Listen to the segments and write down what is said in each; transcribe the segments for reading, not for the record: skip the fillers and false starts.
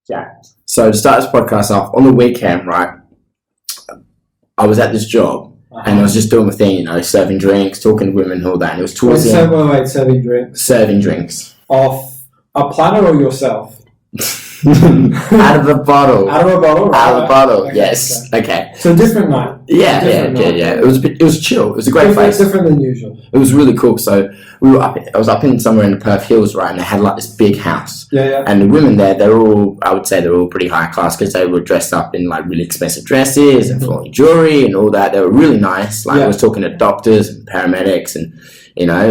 Yeah. So to start this podcast off, on the weekend, right, I was at this job and I was just doing my thing, serving drinks, talking to women, all that. And it was towards the end. Wait, serving drinks? Serving drinks. Off a platter or yourself? Out of a bottle. Out of a bottle? Right. Out of a bottle, okay, yes. Okay. So different night. Yeah. It was chill. It was a great place. Different than usual. It was really cool. So I was up in somewhere in the Perth Hills, right, and they had like this big house. Yeah. And the women there, I would say they're all pretty high class because they were dressed up in like really expensive dresses and flowing jewelry and all that. They were really nice. Like I was talking to doctors and paramedics and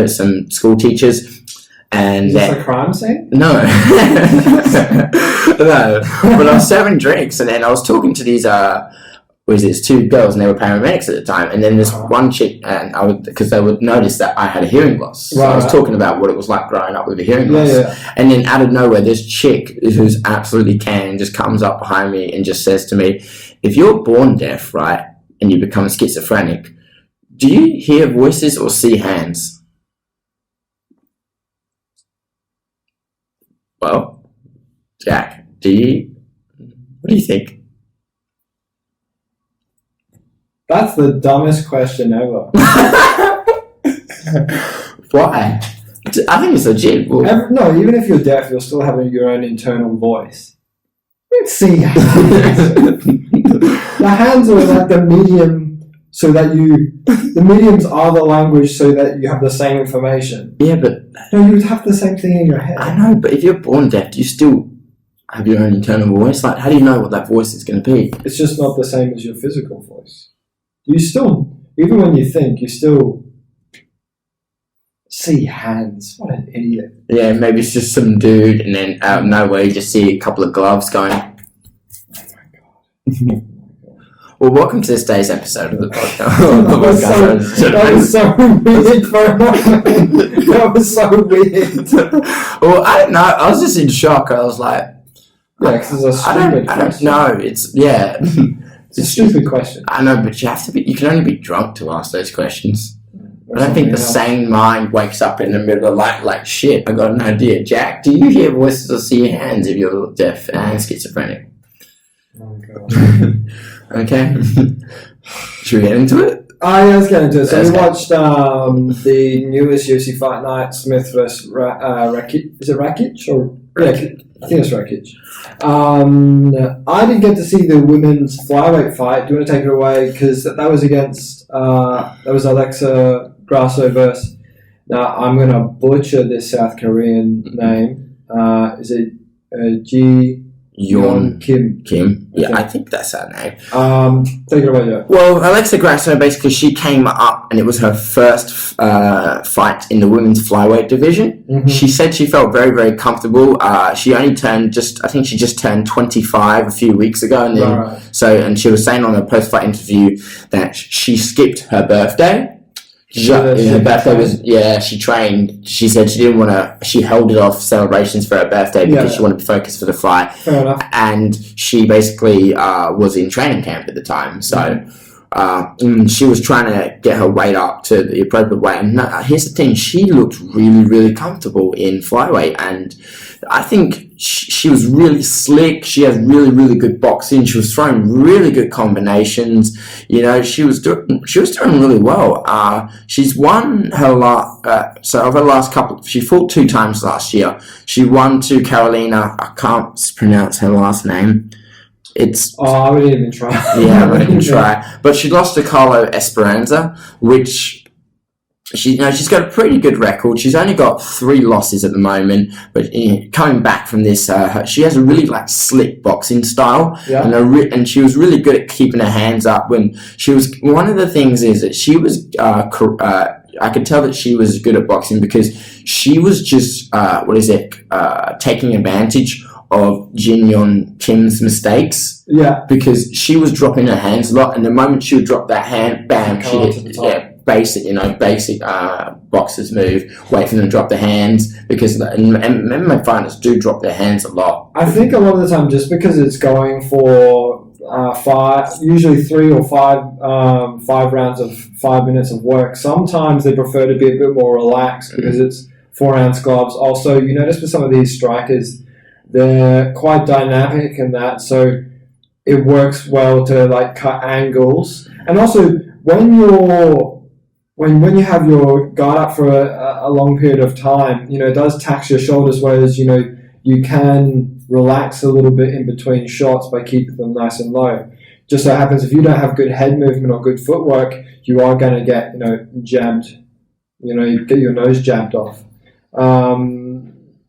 some school teachers. And is this a crime scene? No. No. But I was serving drinks and then I was talking to these two girls and they were paramedics at the time, and then this one chick, and because they would notice that I had a hearing loss. So I was talking about what it was like growing up with a hearing loss. Yeah. And then out of nowhere, this chick who's absolutely can just comes up behind me and just says to me, if you're born deaf, right, and you become schizophrenic, do you hear voices or see hands? Well, Jack, what do you think? That's the dumbest question ever. Why? I think it's legit. No, even if you're deaf, you're still having your own internal voice. Let's see hands. The hands are like the medium, so that the mediums are the language, so that you have the same information. Yeah, but no, you would have the same thing in your head. I know, but if you're born deaf, do you still have your own internal voice? Like, how do you know what that voice is going to be? It's just not the same as your physical voice. You still, even when you think, you still see hands. What an idiot. Yeah, maybe it's just some dude, and then out of nowhere you just see a couple of gloves going. Oh my God. Well, welcome to this day's episode of the podcast. That was so weird for a moment. That was so weird. Well, I don't know. I was just in shock. I was like, yeah, because it's a stupid question. I don't know. It's a stupid question. I know, but you can only be drunk to ask those questions. I don't think the sane mind wakes up in the middle of like shit, I got an idea. Jack, do you hear voices or see hands if you're deaf and schizophrenic? Oh, God. Okay. Should we get into it? Yeah, let's get into it. So we watched the newest UFC fight night, Smith vs. Rakic. Is it Rakic? Yeah, I think it's Rakic. I didn't get to see the women's flyweight fight. Do you want to take it away? Because that was against, that was Alexa Grasso versus, now I'm going to butcher this South Korean name. Is it Ji Yeon Kim? Yeah, okay. I think that's her name. Take it away, Joe. Well, Alexa Grasso, basically, she came up and it was her first fight in the women's flyweight division. Mm-hmm. She said she felt very, very comfortable. She only turned she just turned 25 a few weeks ago. And then, and she was saying on her post-fight interview that she skipped her birthday. Her birthday was, she trained. She said she didn't want to, she held it off celebrations for her birthday because she wanted to focus for the fight. Fair enough. And she basically was in training camp at the time. So she was trying to get her weight up to the appropriate weight. And here's the thing, she looked really, really comfortable in flyweight. And I think she was really slick. She has really, really good boxing. She was throwing really good combinations. She was doing really well. She's won her last couple. She fought 2 times last year. She won to Carolina. I can't pronounce her last name. I wouldn't even try. Yeah, I wouldn't even try. But she lost to Carlo Esperanza, which she's got a pretty good record. She's only got 3 losses at the moment, but coming back from this, she has a really slick boxing style, and she was really good at keeping her hands up when she was. One of the things is that she was. I could tell that she was good at boxing because she was just taking advantage of Jin Yeon Kim's mistakes. Yeah. Because she was dropping her hands a lot, and the moment she would drop that hand, bam, she hit. Basic boxers move. Wait for them to drop their hands because MMA fighters do drop their hands a lot. I think a lot of the time, just because it's going for 5, usually 3 or 5 rounds of 5 minutes of work. Sometimes they prefer to be a bit more relaxed because it's 4-ounce gloves. Also, you notice with some of these strikers, They're quite dynamic in that, so it works well to like cut angles. And also, when you have your guard up for a long period of time, it does tax your shoulders, whereas, you can relax a little bit in between shots by keeping them nice and low. Just so happens, if you don't have good head movement or good footwork, you are going to get, jabbed. You get your nose jabbed off.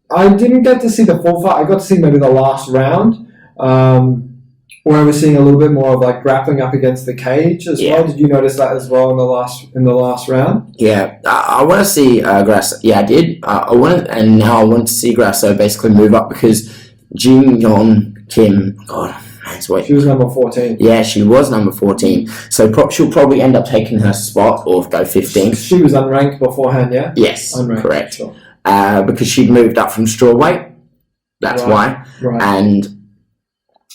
I didn't get to see the full fight. I got to see maybe the last round, where I was seeing a little bit more of like grappling up against the cage as well. Did you notice that as well in the last round? Yeah, I want to see Grasso. Yeah, I did. And now I want to see Grasso basically move up because Jin Yeon Kim. God. She was number 14. Yeah, she was number 14. So she'll probably end up taking her spot or go 15. She was unranked beforehand, yeah? Yes, unranked, correct. Sure. Because she'd moved up from strawweight. That's why. Right. And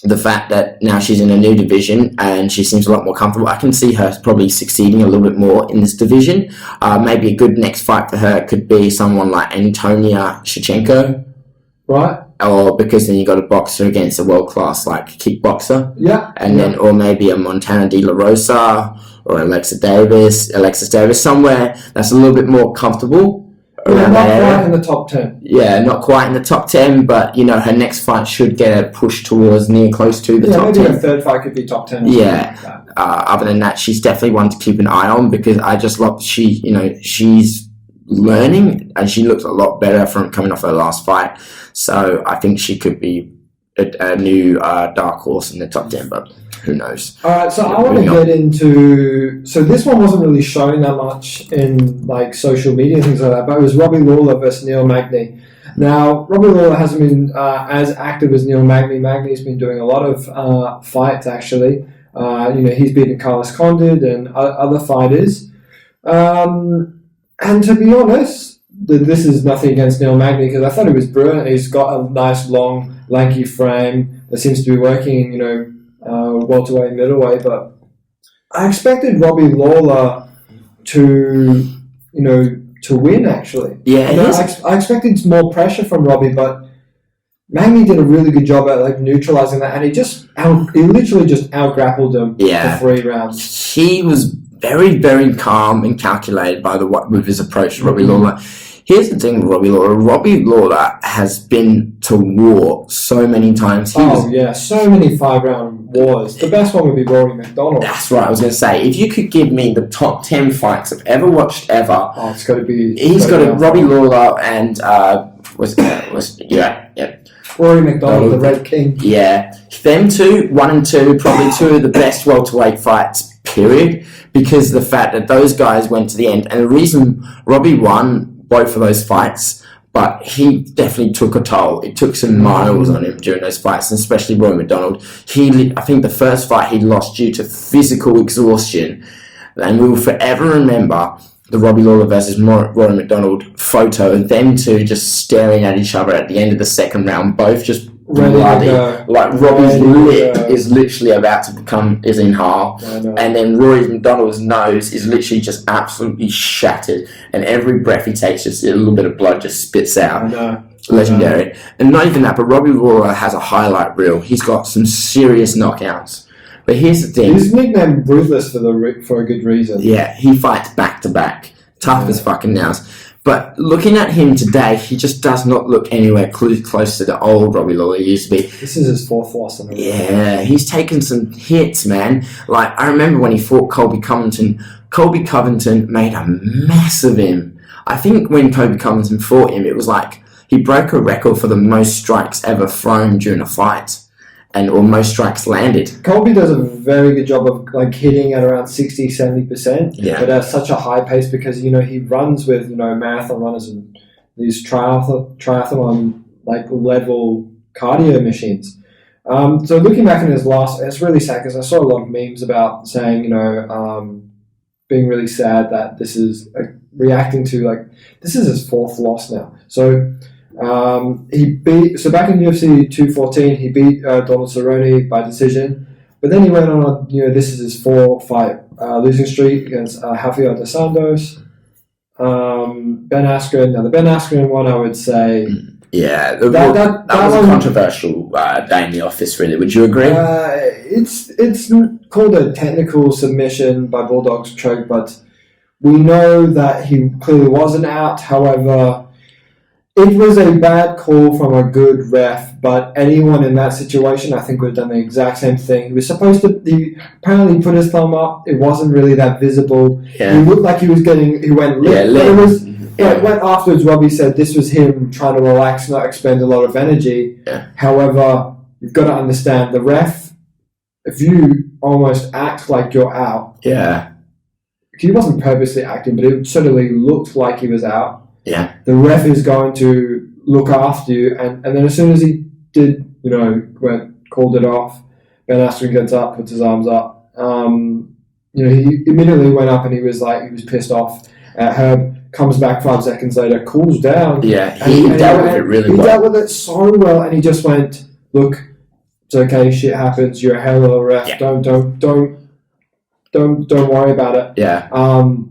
the fact that now she's in a new division and she seems a lot more comfortable, I can see her probably succeeding a little bit more in this division. Maybe a good next fight for her could be someone like Antonia Shevchenko. Right. Or because then you got a boxer against a world class like kickboxer, then or maybe a Montana De La Rosa or Alexis Davis, somewhere that's a little bit more comfortable. Not quite in the top 10. Yeah, not quite in the top 10, but her next fight should get her pushed towards close to the top 10. Maybe her third fight could be top 10. Yeah. Like other than that, she's definitely one to keep an eye on because I just love she's learning and she looks a lot better from coming off her last fight. So I think she could be a new dark horse in the top 10, but who knows? All right, so I want to get into... So this one wasn't really shown that much in like social media and things like that, but it was Robbie Lawler versus Neil Magny. Now, Robbie Lawler hasn't been as active as Neil Magny. Magny's been doing a lot of fights, actually. He's beaten Carlos Condit and other fighters. And to be honest, this is nothing against Neil Magny because I thought he was brilliant. He's got a nice, long, lanky frame that seems to be working, welterweight, middleweight. But I expected Robbie Lawler to win, actually. Yeah, I expected more pressure from Robbie, but Magny did a really good job at neutralizing that, and he literally just out-grappled him for 3 rounds. He was very, very calm and calculated with his approach to Robbie Lawler. Here's the thing with Robbie Lawler. Robbie Lawler has been to war so many times. So many 5-round wars. The best one would be Rory McDonald. That's right, I was going to say. If you could give me the top 10 fights I've ever watched ever, it's got to be... He's got Robbie Lawler and... Rory McDonald, the Red King. Yeah. Them two, 1 and 2, probably 2 of the best welterweight fights, period. Because of the fact that those guys went to the end. And the reason Robbie won both of those fights, but he definitely took a toll. It took some miles on him during those fights, and especially Rory McDonald. I think the first fight he lost due to physical exhaustion. And we will forever remember the Robbie Lawler versus Rory McDonald photo and them two just staring at each other at the end of the second round, both just bloody. Like Robbie's lip is literally about to is in half, and then Rory McDonald's nose is literally just absolutely shattered, and every breath he takes, just a little bit of blood just spits out. Legendary. And not even that, but Robbie Lawler has a highlight reel. He's got some serious knockouts. But here's the thing. He's nicknamed Ruthless for a good reason. Yeah, he fights back to back. Tough as fucking nails. But looking at him today, he just does not look anywhere close to the old Robbie Lawler he used to be. This is his 4th loss in a row. Yeah, he's taken some hits, man. Like, I remember when he fought Colby Covington. Colby Covington made a mess of him. I think when Colby Covington fought him, it was like he broke a record for the most strikes ever thrown during a fight. Or most strikes landed. Colby does a very good job of hitting at around 60-70%, but at such a high pace because he runs with marathon runners and these triathlon level cardio machines. So looking back in his last, it's really sad because I saw a lot of memes about saying being really sad that this is reacting to this is his 4th loss now. So. Back in UFC 214, he beat Donald Cerrone by decision, but then he went on this is his 4-fight losing streak against Rafael dos Santos, Ben Askren. Now the Ben Askren one, I would say Yeah, that was one, a controversial day in the office, really. Would you agree? It's called a technical submission by Bulldog's choke, but we know that he clearly wasn't out. However, it was a bad call from a good ref, but anyone in that situation, I think, would have done the exact same thing. He was supposed to, he apparently put his thumb up. It wasn't really that visible. Yeah. He looked like he went limp. Yeah, limp. But when afterwards, Robbie said this was him trying to relax, not expend a lot of energy. Yeah. However, you've got to understand the ref, if you almost act like you're out. Yeah. He wasn't purposely acting, but it certainly looked like he was out. Yeah. The ref is going to look after you, and then as soon as he did, called it off, Ben Askren gets up, puts his arms up. He immediately went up and he was pissed off at Herb. Comes back 5 seconds later, cools down. Yeah, he dealt with it really well. He dealt with it so well, and he just went, "Look, it's okay. Shit happens. You're a hell of a ref. Yeah. Don't worry about it." Yeah.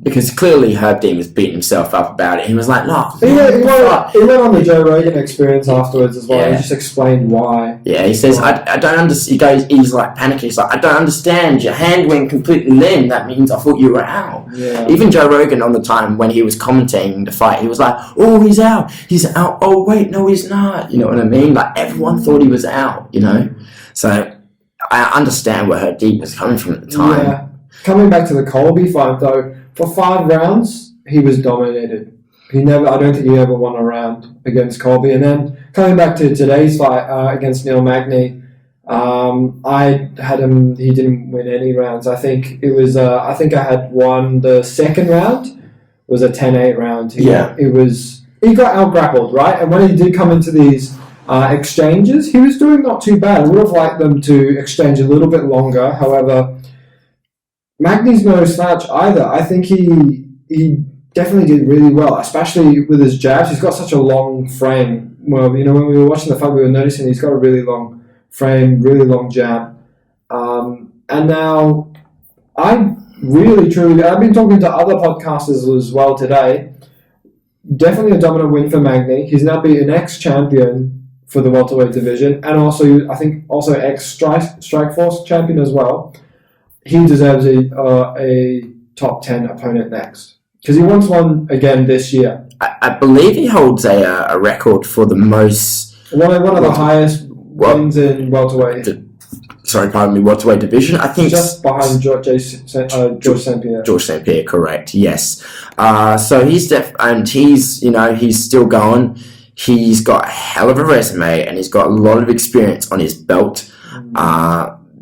Because clearly Herb Dean was beating himself up about it. He was like, "No." He went on the Joe Rogan Experience afterwards as well. Yeah. He just explained why. Yeah, he says, I don't understand. He's like panicking. He's like, "I don't understand. Your hand went completely limp. That means I thought you were out." Yeah. Even Joe Rogan on the time when he was commentating the fight, he was like, "Oh, he's out. He's out. Oh, wait, no, he's not." You know what I mean? Like, everyone thought he was out, So, I understand where Herb Dean was coming from at the time. Yeah. Coming back to the Colby fight, though, for 5 rounds, he was dominated. I don't think he ever won a round against Colby. And then coming back to today's fight against Neil Magny, I had him. He didn't win any rounds. I think it was. I had won the second round. Was a 10-8 round. He got out grappled, right? And when he did come into these exchanges, he was doing not too bad. I would have liked them to exchange a little bit longer. However, Magny's no slouch either. I think he definitely did really well, especially with his jabs. He's got such a long frame. Well, when we were watching the fight, we were noticing he's got a really long frame, really long jab. And now, I've been talking to other podcasters as well today. Definitely a dominant win for Magny. He's now beaten ex-champion for the welterweight division, and also, I think, ex-Strikeforce champion as well. He deserves a top 10 opponent next. Because he wants one again this year. I believe he holds a record for the most... One of the highest wins in welterweight. Welterweight division. I think just behind George St. Pierre. George St. Pierre, correct? Yes. So he's still going. He's got a hell of a resume, and he's got a lot of experience on his belt.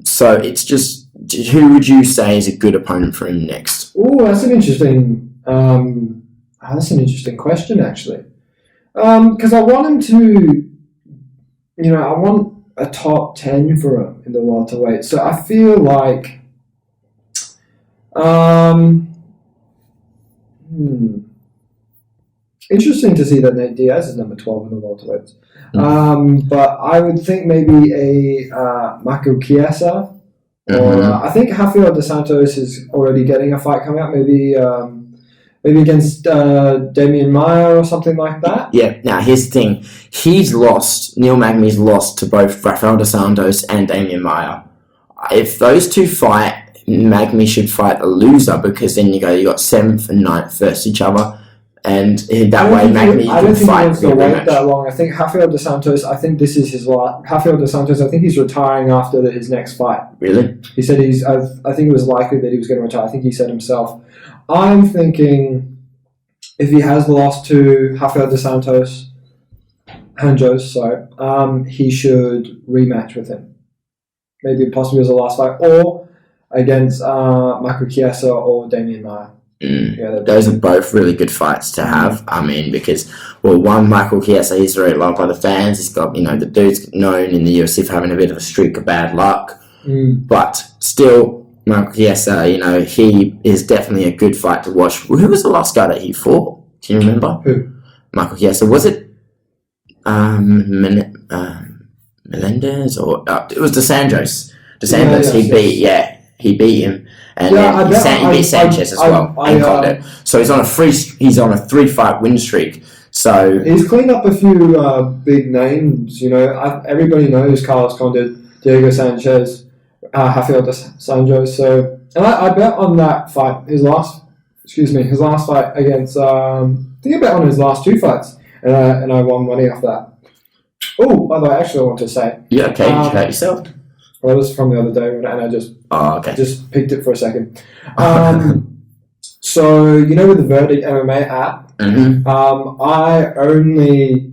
So it's just, who would you say is a good opponent for him next? Oh, that's an interesting. That's an interesting question, actually. Because I want him to, I want a top 10 for him in the welterweight. So I feel like, interesting to see that Nate Diaz is number 12 in the welterweights. But I would think maybe a Mako Chiesa. Or I think Rafael dos Santos is already getting a fight coming up. Maybe against Damian Maia or something like that. Yeah. Now here's the thing: Neil Magny's lost to both Rafael dos Santos and Damian Maia. If those two fight, Magny should fight the loser, because then you got 7th and 9th versus each other. And that way, Magny can fight. I don't think he wants to wait that long. I think Rafael dos Santos, I think this is his last. Rafael dos Santos, I think he's retiring after his next fight. Really? He said I think it was likely that he was going to retire. I think he said himself. I'm thinking if he has lost to Rafael dos Santos, he should rematch with him. Maybe possibly as a last fight, or against Mako Chiesa or Damian Maia. Yeah, those are both really good fights to have. I mean, because Michael Chiesa, he's very loved by the fans. He's got, the dude's known in the UFC for having a bit of a streak of bad luck. But still, Michael Chiesa, he is definitely a good fight to watch. Who was the last guy that he fought? Do you remember? Who? Michael Chiesa. Was it Melendez or it was Dos Santos? Dos Santos. He beat him. And he beat Sanchez as well, and Condit. So he's on a 3-fight win streak. So he's cleaned up a few big names. Everybody knows Carlos Condit, Diego Sanchez, Rafael dos Anjos. So, and I bet on that fight. His last fight against. I think I bet on his last 2 fights, and I won money off that. Oh, by the way, actually, I want to say. Yeah, okay, you hurt yourself. Well, this was from the other day, and I just picked it for a second. So, with the Verdict MMA app, I only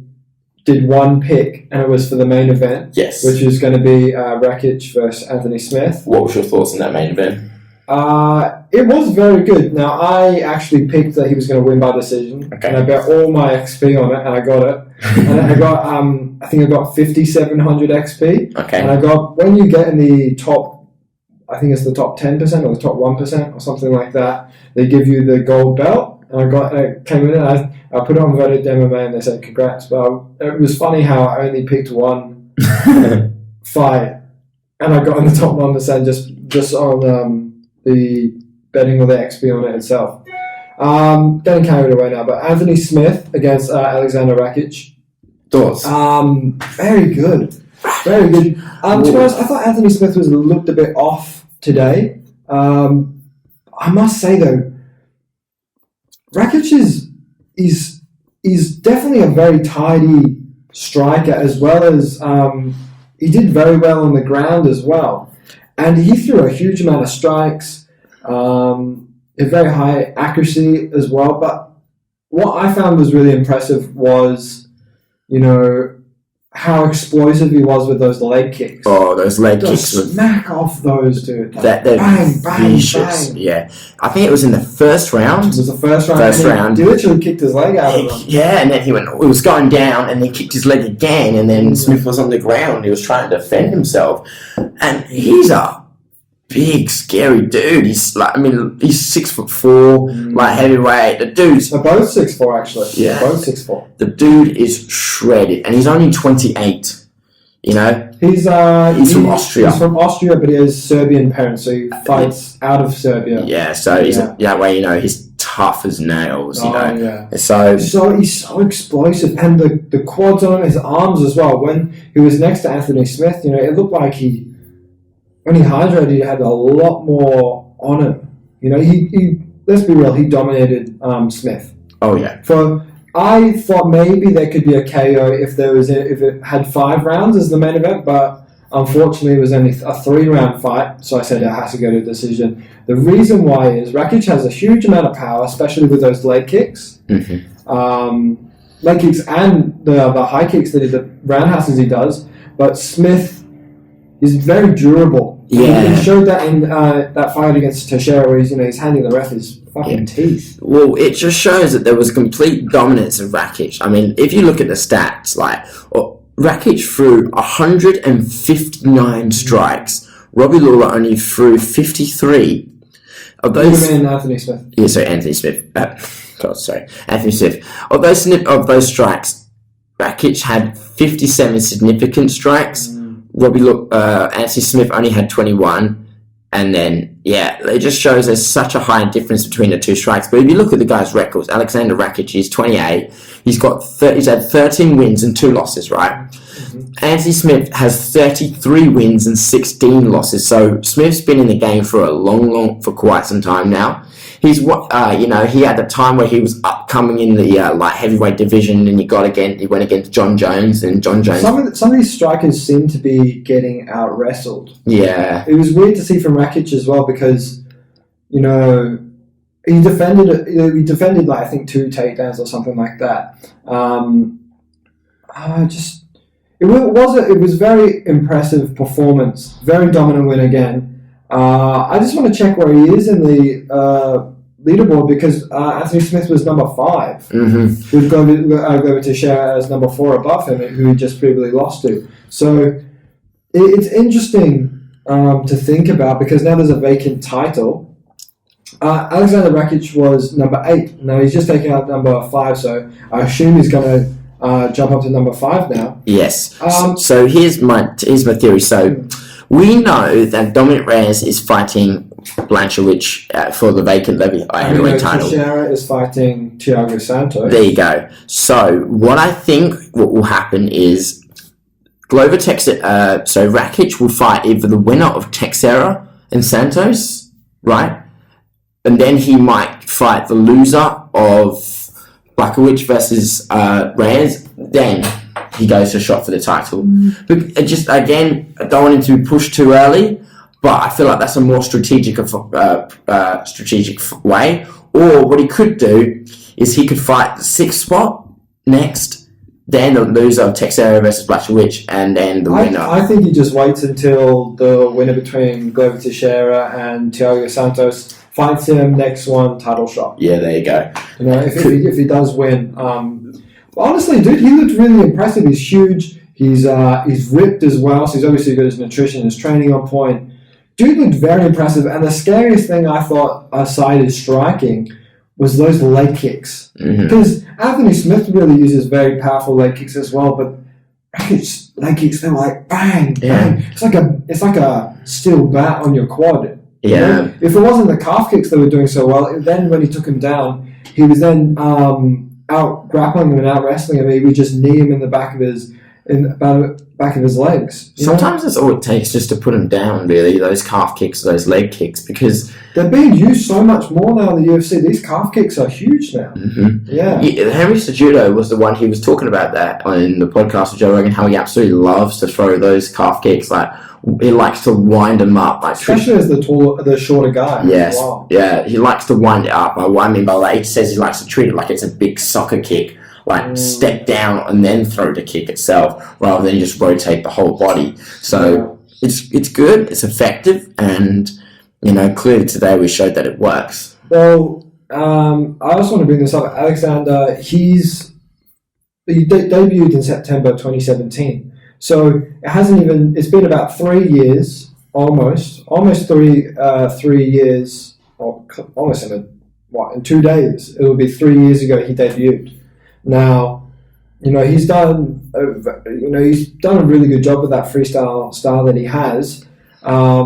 did one pick, and it was for the main event. Yes. Which is going to be Rakic versus Anthony Smith. What was your thoughts on that main event? It was very good. Now, I actually picked that he was going to win by decision, and I bet all my XP on it, and I got it. And I got, I think I got 5,700 XP. Okay. And I got, when you get in the top, I think it's the top 10% or the top 1% or something like that, they give you the gold belt. And I came in and I put it on Verdict MMA, and they said congrats. But it was funny how I only picked one fight, and I got in the top 1% just on the betting with the XP on it itself. Getting carried away now, but Anthony Smith against Aleksander Rakic. Thoughts? Very good. Very good. To be honest, I thought Anthony Smith looked a bit off today. I must say though, Rakic is definitely a very tidy striker, as well as he did very well on the ground as well. And he threw a huge amount of strikes, a very high accuracy as well. But what I found was really impressive was, how explosive he was with those leg kicks. Oh, those leg kicks. Smack off those, dude. They're bang, vicious. bang. Yeah. I think it was in the first round. It was the first round. He literally kicked his leg out of him. Yeah, and then he was going down, and then kicked his leg again, and then Smith was on the ground. He was trying to defend himself. And he's a big, scary dude. He's he's 6'4", heavyweight. The dude's... They're both 6'4", actually. Yeah. They're both 6'4". The dude is shredded, and he's only 28. He's from Austria. He's from Austria, but he has Serbian parents, so he fights out of Serbia. Yeah, so that way, he's tough as nails, Yeah. So he's so explosive, and the quads on his arms as well. When he was next to Anthony Smith, it looked like when he hydrated, he had a lot more on him. He let's be real, he dominated Smith. Oh yeah. I thought maybe there could be a KO if it had 5 rounds as the main event, but unfortunately it was only a 3-round fight, so I said it has to go to decision. The reason why is Rakic has a huge amount of power, especially with those leg kicks. Mm-hmm. Leg kicks and the high kicks that the roundhouses he does, but Smith is very durable. Yeah. He showed that in that fight against Teixeira, where he's handing the ref his fucking teeth. Well, it just shows that there was complete dominance of Rakic. I mean, if you look at the stats, Rakic threw 159 strikes. Robbie Lawler only threw 53. Of those, you mean Anthony Smith? Yeah, sorry, Anthony Smith. Anthony Smith. Of those strikes, Rakic had 57 significant strikes. Anthony Smith only had 21, and then it just shows there's such a high difference between the two strikes. But if you look at the guy's records, Aleksander Rakic, he's 28. He's had 13 wins and 2 losses, right? Mm-hmm. Anthony Smith has 33 wins and 16 losses. So Smith's been in the game for for quite some time now. He's he had a time where he was upcoming in the heavyweight division, and he went against John Jones, and John Jones. Some of these strikers seem to be getting out wrestled. Yeah, it was weird to see from Rakic as well, because he defended I think 2 takedowns or something like that. It was very impressive performance, very dominant win again. I just want to check where he is in the leaderboard, because Anthony Smith was number 5. Mm-hmm. We've got to Teixeira as number 4 above him, who he just previously lost to. So it's interesting to think about, because now there's a vacant title. Aleksander Rakic was number 8. Now he's just taken out number 5, so I assume he's going to jump up to number 5 now. Yes. So here's my theory. So we know that Dominic Reyes is fighting Blanchowicz for the vacant heavyweight title. Teixeira is fighting Thiago Santos. There you go. So what I think what will happen is Rakic will fight either the winner of Teixeira and Santos, right? And then he might fight the loser of Blachowicz versus Reyes. Then he goes for a shot for the title. But just again, I don't want him to be pushed too early, but I feel like that's a more strategic way. Or what he could do is he could fight the 6th spot next, then the loser of Teixeira versus Blachowicz, and then the winner. I think he just waits until the winner between Glover Teixeira and Thiago Santos fights him, next one, title shot. Yeah, there you go. You know, if he does win. Honestly, dude, he looked really impressive. He's huge. He's ripped as well, so he's obviously got his nutrition, his training on point. Dude looked very impressive, and the scariest thing I thought, aside his striking, was those leg kicks. Because Anthony Smith really uses very powerful leg kicks as well, but Rakic's leg kicks, they were like bang, bang. It's like a steel bat on your quad. Yeah. You know? If it wasn't the calf kicks that were doing so well, then when he took him down, he was then out grappling him and out wrestling him. He would just knee him in the back of his legs. Sometimes that's all it takes just to put him down, really, those calf kicks, those leg kicks, because they're being used so much more now in the UFC. These calf kicks are huge now. Yeah. Henry Cejudo was the one, he was talking about that in the podcast with Joe Rogan, how he absolutely loves to throw those calf kicks. Like, he likes to wind them up. Like, especially as the shorter guy. Yes. Wow. Yeah, he likes to wind it up. What I mean by that, he says he likes to treat it like it's a big soccer kick. Like, step down and then throw the kick itself, rather than just rotate the whole body. So it's good, it's effective, and clearly today we showed that it works. Well, I also want to bring this up. Aleksander, he debuted in September 2017. So it's been about 3 years, almost 3 years, or almost in 2 days. It will be 3 years ago he debuted. Now, he's done a really good job with that freestyle style that he has. I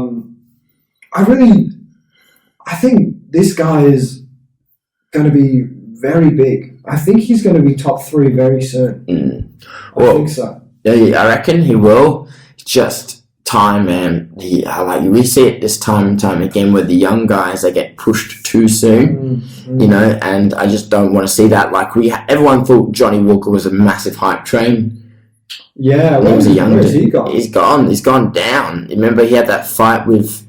think this guy is going to be very big. I think he's going to be top 3 very soon. I think so. Yeah, I reckon he will. Just time, man. We see it this time and time again where the young guys, they get pushed too soon, and I just don't want to see that. Like, everyone thought Johnny Walker was a massive hype train. Yeah, he was a young dude. He gone? He's gone down. Remember, he had that fight with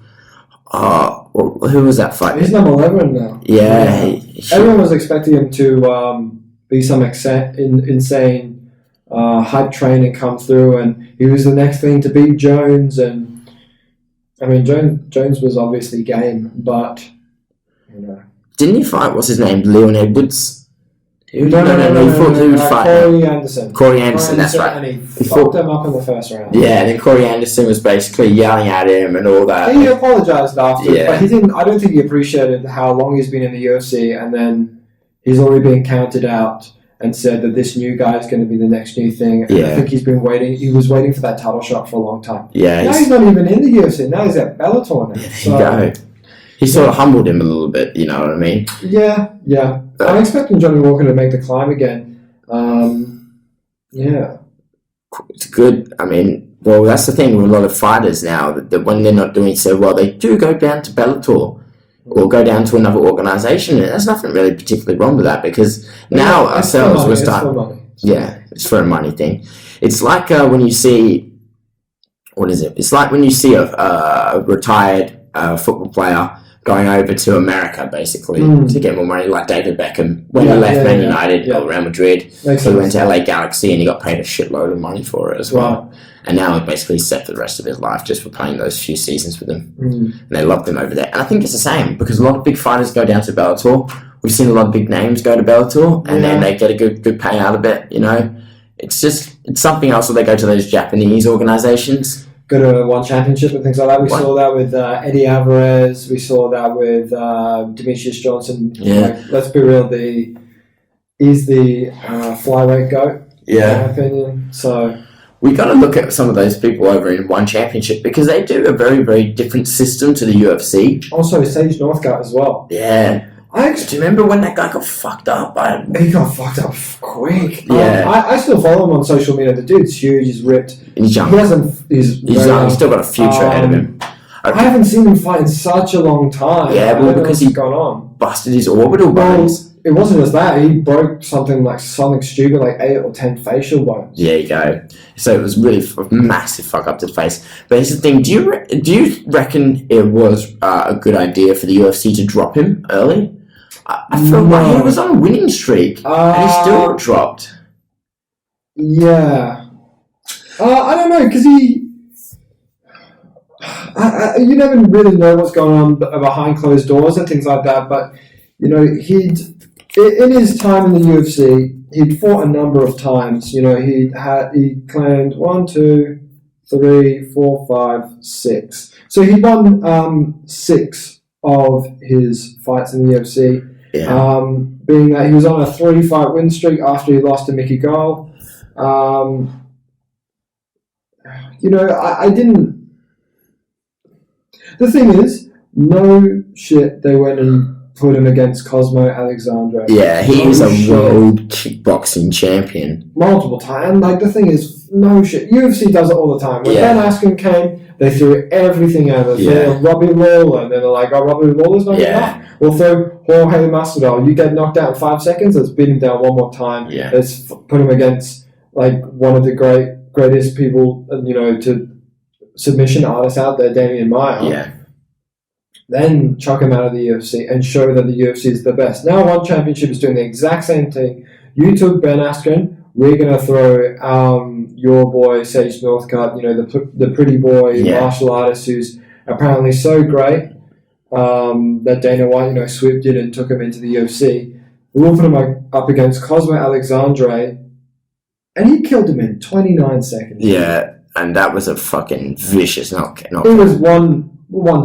who was that fight? He's number 11 now. Yeah. Everyone was expecting him to be some insane hype train and come through, and he was the next thing to beat Jones. And I mean, Jones was obviously game, but didn't he fight? What's his name? Leon Edwards. No. He thought he would fight Corey Anderson. That's right. And he fucked him up in the first round. Yeah, and then Corey Anderson was basically yelling at him and all that. He apologized after, but he didn't. I don't think he appreciated how long he's been in the UFC, and then he's already been counted out and said that this new guy is going to be the next new thing. And I think he's been waiting. He was waiting for that title shot for a long time. Yeah. Now he's not even in the UFC. Now he's at Bellator now. Yeah, there you go. He sort of humbled him a little bit, you know what I mean? Yeah. I'm expecting Johnny Walker to make the climb again. Yeah. It's good. I mean, well, that's the thing with a lot of fighters now, that when they're not doing so well, they do go down to Bellator or go down to another organisation. And there's nothing really particularly wrong with that, because now ourselves, we're starting... Yeah, it's for a money thing. It's like when you see... What is it? It's like when you see a retired football player going over to America, basically, to get more money, like David Beckham. When he left Man United or Real Madrid, he went to LA Galaxy and he got paid a shitload of money for it as well. Right. And now he's basically set for the rest of his life just for playing those few seasons with them. And they loved him over there. And I think it's the same, because a lot of big fighters go down to Bellator. We've seen a lot of big names go to Bellator, and then they get a good payout of it, It's something else where they go to those Japanese organizations. Go to One Championship and things like that. We saw that with Eddie Alvarez. We saw that with Demetrius Johnson. Yeah. Let's be real, he's the flyweight GOAT, in my opinion. So, we got to look at some of those people over in One Championship because they do a very, very different system to the UFC. Also, Sage Northcutt as well. Yeah. Do you remember when that guy got fucked up? He got fucked up quick. Yeah. I still follow him on social media. The dude's huge. He's ripped. He's young. He's young. He's still got a future ahead of him. I haven't seen him fight in such a long time. Yeah, well, because he gone on. Busted his orbital bones. It wasn't just that. He broke something stupid, like 8 or 10 facial bones. There you go. So it was really a massive fuck up to the face. But here's the thing: do you reckon it was a good idea for the UFC to drop him early? I feel like he was on a winning streak and he still got dropped. Yeah. I don't know because you never really know what's going on behind closed doors and things like that. But in his time in the UFC, he'd fought a number of times. He claimed 1, 2, 3, 4, 5, 6. So he won 6 of his fights in the UFC. Yeah. Being that he was on a 3-fight win streak after he lost to Mickey Gall. I didn't. The thing is, no shit, they went and put him against Cosmo Alexandre. Yeah, he is a world kickboxing champion. Multiple times. And the thing is, no shit. UFC does it all the time. When Ben Askren came, they threw everything at us. Yeah. Robbie Lawler, and then they're like, oh, Robbie Lawler's not enough. We'll throw Jorge Masvidal. You get knocked out in 5 seconds, let's beat him down one more time. Yeah. Let's put him against one of the greatest people, to submission artists out there, Damian Maia. Yeah. Then chuck him out of the UFC and show that the UFC is the best. Now One Championship is doing the exact same thing. You took Ben Askren. We're going to throw your boy, Sage Northcutt, the pretty boy martial artist who's apparently so great that Dana White, swooped in and took him into the UFC. We'll put him up against Cosmo Alexandre, and he killed him in 29 seconds. Yeah, and that was a fucking vicious knockout. It was one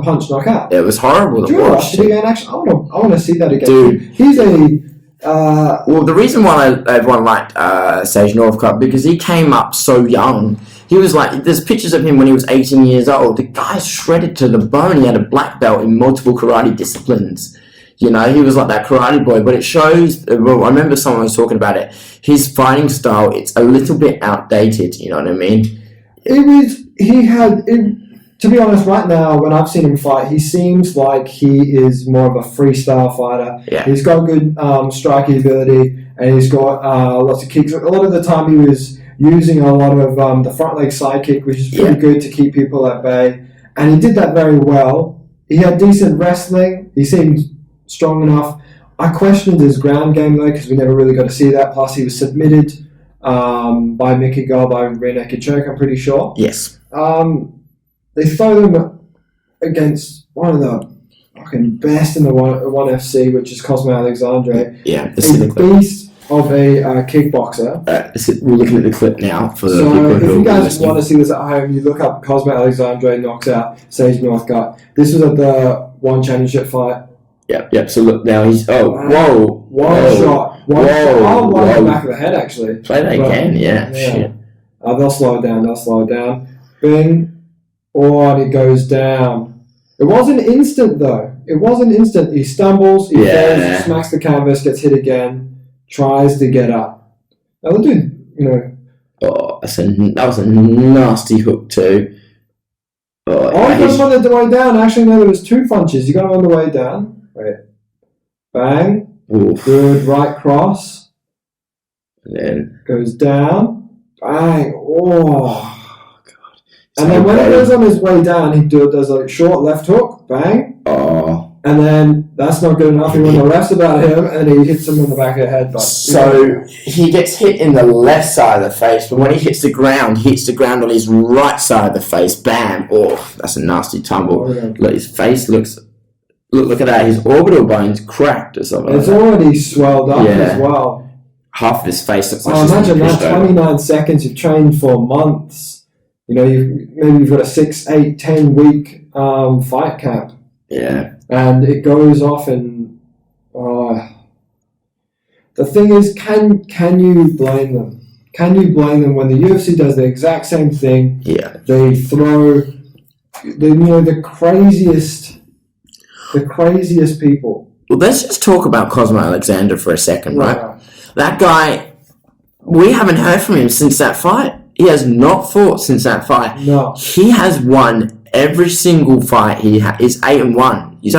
punch knockout. It was horrible to watch. Again, actually, I want to see that again. Dude, he's a. Well, the reason why everyone liked Sage Northcutt because he came up so young. He was there's pictures of him when he was 18 years old. The guy's shredded to the bone. He had a black belt in multiple karate disciplines. He was like that karate boy. But it shows. Well, I remember someone was talking about it. His fighting style, it's a little bit outdated. You know what I mean? To be honest, right now, when I've seen him fight, he seems like he is more of a freestyle fighter. Yeah. He's got good striking ability, and he's got lots of kicks. A lot of the time he was using a lot of the front leg side kick, which is pretty good to keep people at bay. And he did that very well. He had decent wrestling. He seemed strong enough. I questioned his ground game, though, because we never really got to see that. Plus, he was submitted by Mickey Gall by rear naked choke, I'm pretty sure. Yes. They throw them against one of the fucking best in the one FC, which is Cosmo Alexandre. Yeah, a beast of a kickboxer. We're looking at the clip now for the people who if you guys want to see this at home, you look up Cosmo Alexandre knocks out Sage Northcutt. This was at the One Championship fight. Yep. So look now, he's shot. One shot. Oh, one in the back of the head actually. Play that again. Yeah. Shit. They'll slow it down. Bing. Oh, and it goes down. It wasn't instant, though. He stumbles, he falls, he smacks the canvas, gets hit again, tries to get up. Now, the dude, Oh, that was a nasty hook, too. He got him on the way down. Actually, no, there was 2 punches. You got him on the way down. Wait. Bang. Oof. Good right cross. And then goes down. Bang. Oh. And so then when he goes on his way down, he does a short left hook, bang. Oh. And then that's not good enough. He went the refs about him, and he hits him in the back of the head. But he gets hit in the left side of the face, but when he hits the ground on his right side of the face. Bam! Oh, that's a nasty tumble. Oh, yeah. Look, his face looks. Look at that. His orbital bone's cracked or something. It's already swelled up as well. Half of his face looks like. Imagine that 29 seconds. You've trained for months. You've got a 6, 8, 10 week fight camp. Yeah. And it goes off and the thing is, can you blame them? can you blame them when the UFC does the exact same thing? Yeah. They throw the craziest people. Well, let's just talk about Cosmo Alexander for a second, right? That guy, we haven't heard from him since that fight. He has not fought since that fight. No. He has won every single fight. He is 8-1. He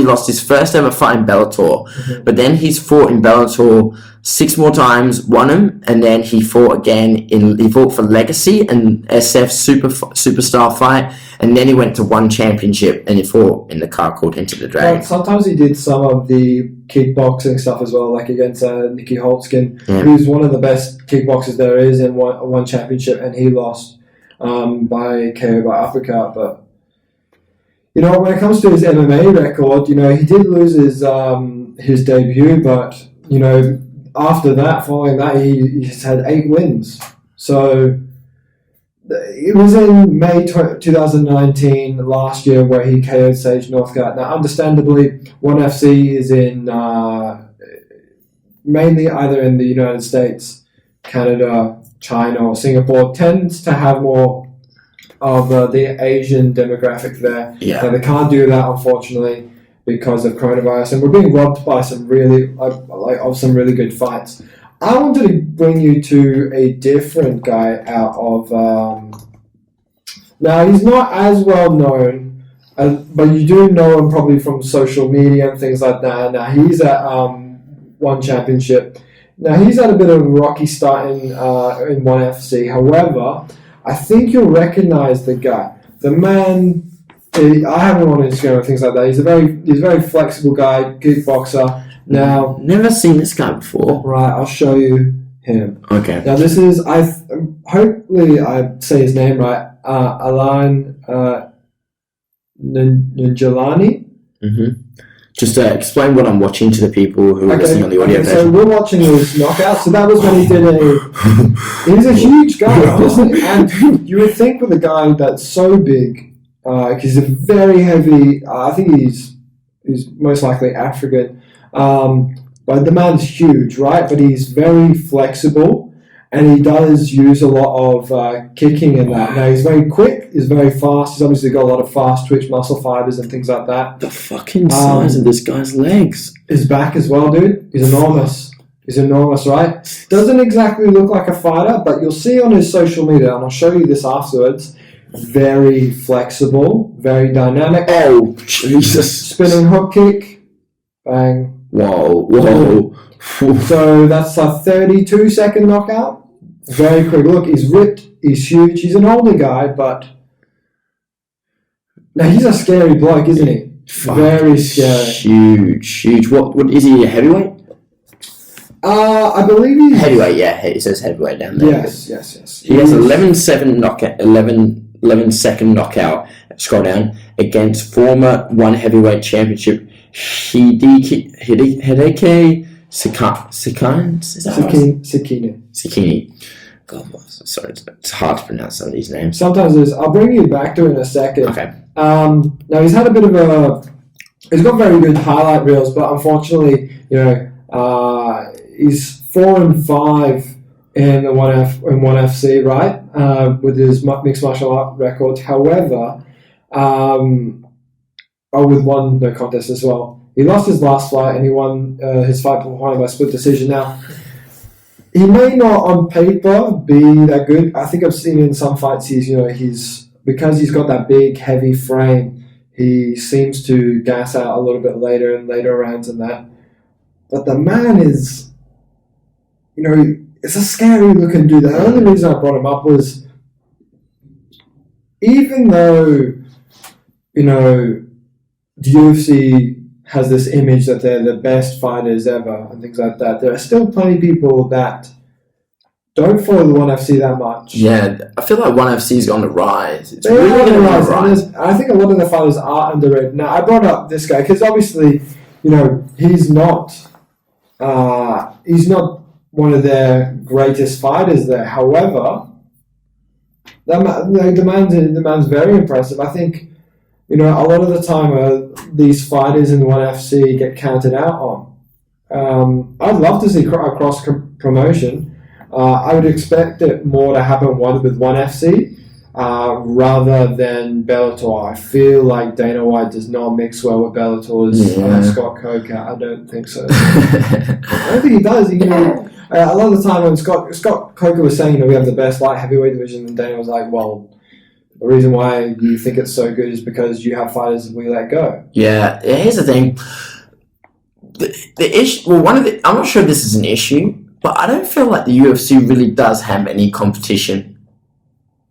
lost his first ever fight in Bellator, but then he's fought in Bellator 6 more times, won him, and then he fought again he fought for Legacy and SF's superstar fight, and then he went to One Championship and he fought in the card called Into the Dragon. Sometimes he did some of the kickboxing stuff as well, like against Nicky Holtzkin, who's one of the best kickboxers there is in One Championship, and he lost by KO by uppercut. But when it comes to his MMA record, he did lose his debut, but after that, following that, he's had 8 wins. So it was in May 2019, last year, where he KO'd Sage Northcutt. Now, understandably, ONE FC is in mainly either in the United States, Canada, China, or Singapore. Tends to have more of the Asian demographic there. Yeah. Now, they can't do that, unfortunately, because of coronavirus, and we're being robbed by some really good fights. I wanted to bring you to a different guy out of. Now he's not as well known, but you do know him probably from social media and things like that. Now he's at One Championship. Now he's had a bit of a rocky start in ONE FC. However, I think you'll recognize the guy. The man. I have him on Instagram and things like that. He's a very flexible guy, kickboxer. Now, never seen this guy before. Right, I'll show you him. Okay. Now this is hopefully I say his name right. Alan Njalani. Just explain what I'm watching to the people who are listening on the audio version. So we're watching his knockout. So that was when he did he's a huge guy, honestly. And you would think with a guy that's so big, he's a very heavy. I think he's most likely African. But the man's huge, right? But he's very flexible, and he does use a lot of kicking in that. Now he's very quick, he's very fast. He's obviously got a lot of fast twitch muscle fibers and things like that. The fucking size of this guy's legs. His back as well, dude. He's enormous. He's enormous, right? Doesn't exactly look like a fighter, but you'll see on his social media, and I'll show you this afterwards. Very flexible, very dynamic. Oh, Jesus. Spinning hook kick. Bang. Whoa. So that's a 32-second knockout. Very quick. Look, he's ripped. He's huge. He's an older guy, but now he's a scary bloke, isn't he? Very scary. Huge. What is he, a heavyweight? I believe he's heavyweight. Yeah, it says heavyweight down there. Yes. He has 11-7 knockout, 11-second knockout. Scroll down against former One Heavyweight Championship Hideki Sekine. God, sorry, it's hard to pronounce some of these names. Sometimes it is. I'll bring you back to it in a second. Okay. Now he's had a bit of he's got very good highlight reels, but unfortunately, he's 4-5 in the ONE FC, right? With his mixed martial art record. However, with one contest as well. He lost his last fight and he won his fight by split decision. Now, he may not on paper be that good. I think I've seen in some fights because he's got that big, heavy frame, he seems to gas out a little bit later in later rounds and that. But the man is, it's a scary looking dude. The only reason I brought him up was, even though, the UFC has this image that they're the best fighters ever and things like that, there are still plenty of people that don't follow the ONE FC that much. Yeah, I feel like ONE FC's on the rise. It's really on the rise. I think a lot of the fighters are underrated. Now, I brought up this guy because obviously, he's not one of their greatest fighters there. However, the man's very impressive. I think, a lot of the time these fighters in the ONE FC get counted out on. I'd love to see a cross promotion. I would expect it more to happen with ONE FC rather than Bellator. I feel like Dana White does not mix well with Bellator's Scott Coker. I don't think so. I don't think he does. A lot of the time when Scott Coker was saying, we have the best light heavyweight division, and Dana was like, well, the reason why you think it's so good is because you have fighters we let go. Yeah, here's the thing. The issue. Well, I'm not sure if this is an issue, but I don't feel like the UFC really does have any competition.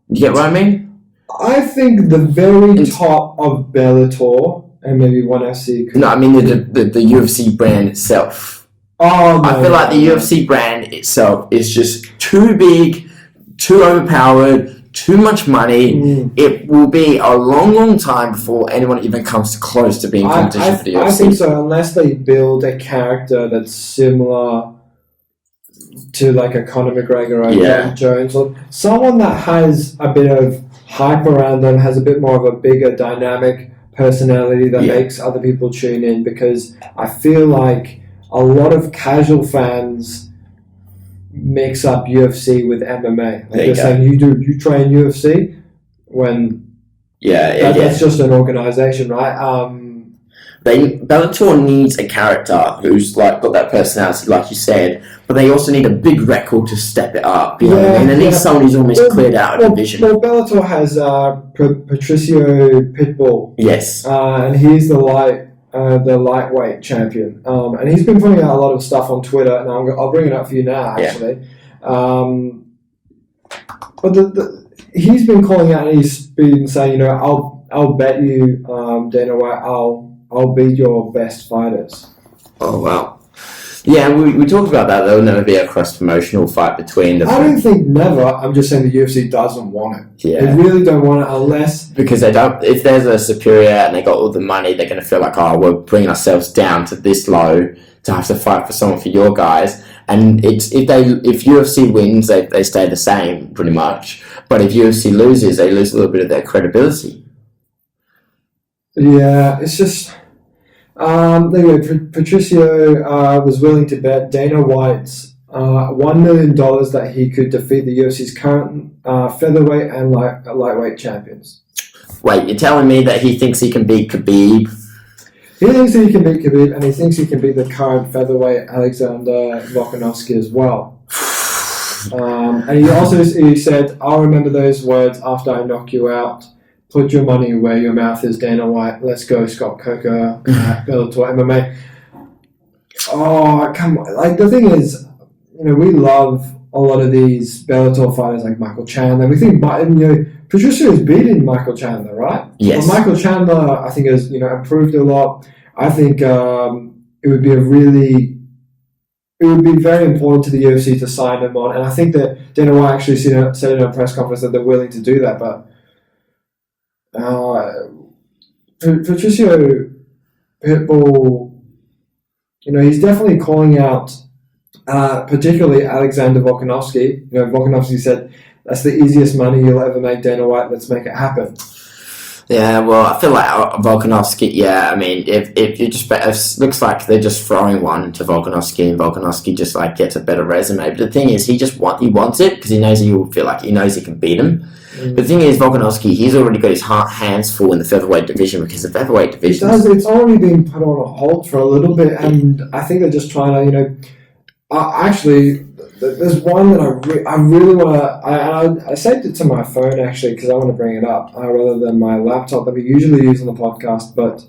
You get what I mean? I think the very top of Bellator and maybe ONE FC. No, I mean the UFC brand itself. Oh, no, I feel like the UFC brand itself is just too big, too overpowered, too much money. It will be a long, long time before anyone even comes close to being competition for the UFC. I think so, unless they build a character that's similar to like a Conor McGregor or John Jones, or someone that has a bit of hype around them, has a bit more of a bigger dynamic personality that makes other people tune in, because I feel like a lot of casual fans mix up UFC with MMA. Like they're saying you train UFC when that's just an organization, right? Bellator needs a character who's like got that personality, like you said, but they also need a big record to step it up. You know what I mean? They need someone who's almost cleared out a division. Well, Bellator has Patricio Pitbull. Yes, and he's the lightweight champion. And he's been putting out a lot of stuff on Twitter, and I'll bring it up for you now, actually. But he's been calling out, and he's been saying, I'll bet you, Dana White, I'll beat your best fighters. Oh, wow. Yeah, we talked about that. There will never be a cross-promotional fight between the... I don't think never. I'm just saying the UFC doesn't want it. Yeah. They really don't want it unless... Because they don't... If there's a superior and they got all the money, they're going to feel like, we're bringing ourselves down to this low to have to fight for someone for your guys. And if UFC wins, they stay the same, pretty much. But if UFC loses, they lose a little bit of their credibility. Yeah, it's just... Anyway, Patricio was willing to bet Dana White's $1 million that he could defeat the UFC's current featherweight and lightweight champions. Wait, you're telling me that he thinks he can beat Khabib? He thinks that he can beat Khabib, and he thinks he can beat the current featherweight Aleksander Rakic as well. And he said, "I'll remember those words after I knock you out. Put your money where your mouth is, Dana White. Let's go, Scott Coker, Bellator MMA." Oh, come on. Like, the thing is, we love a lot of these Bellator fighters like Michael Chandler. We think, Patricia has beaten Michael Chandler, right? Yes. Well, Michael Chandler, I think, has, improved a lot. I think it would be very important to the UFC to sign him on. And I think that Dana White actually said in a press conference that they're willing to do that, but Patricio Pitbull, he's definitely calling out, particularly Alexander Volkanovski. Volkanovski said, "That's the easiest money you'll ever make, Dana White. Let's make it happen." Yeah, well, I feel like Volkanovski. Yeah, I mean, if you just, it looks like they're just throwing one to Volkanovski, and Volkanovski just gets a better resume. But the thing is, he wants it because he knows he knows he can beat him. The thing is, Volkanovski, he's already got his hands full in the featherweight division, because the featherweight division... It's already been put on a halt for a little bit, and I think they're just trying to, actually, there's one that I really want to... I saved it to my phone, actually, because I want to bring it up, rather than my laptop that we usually use on the podcast, but...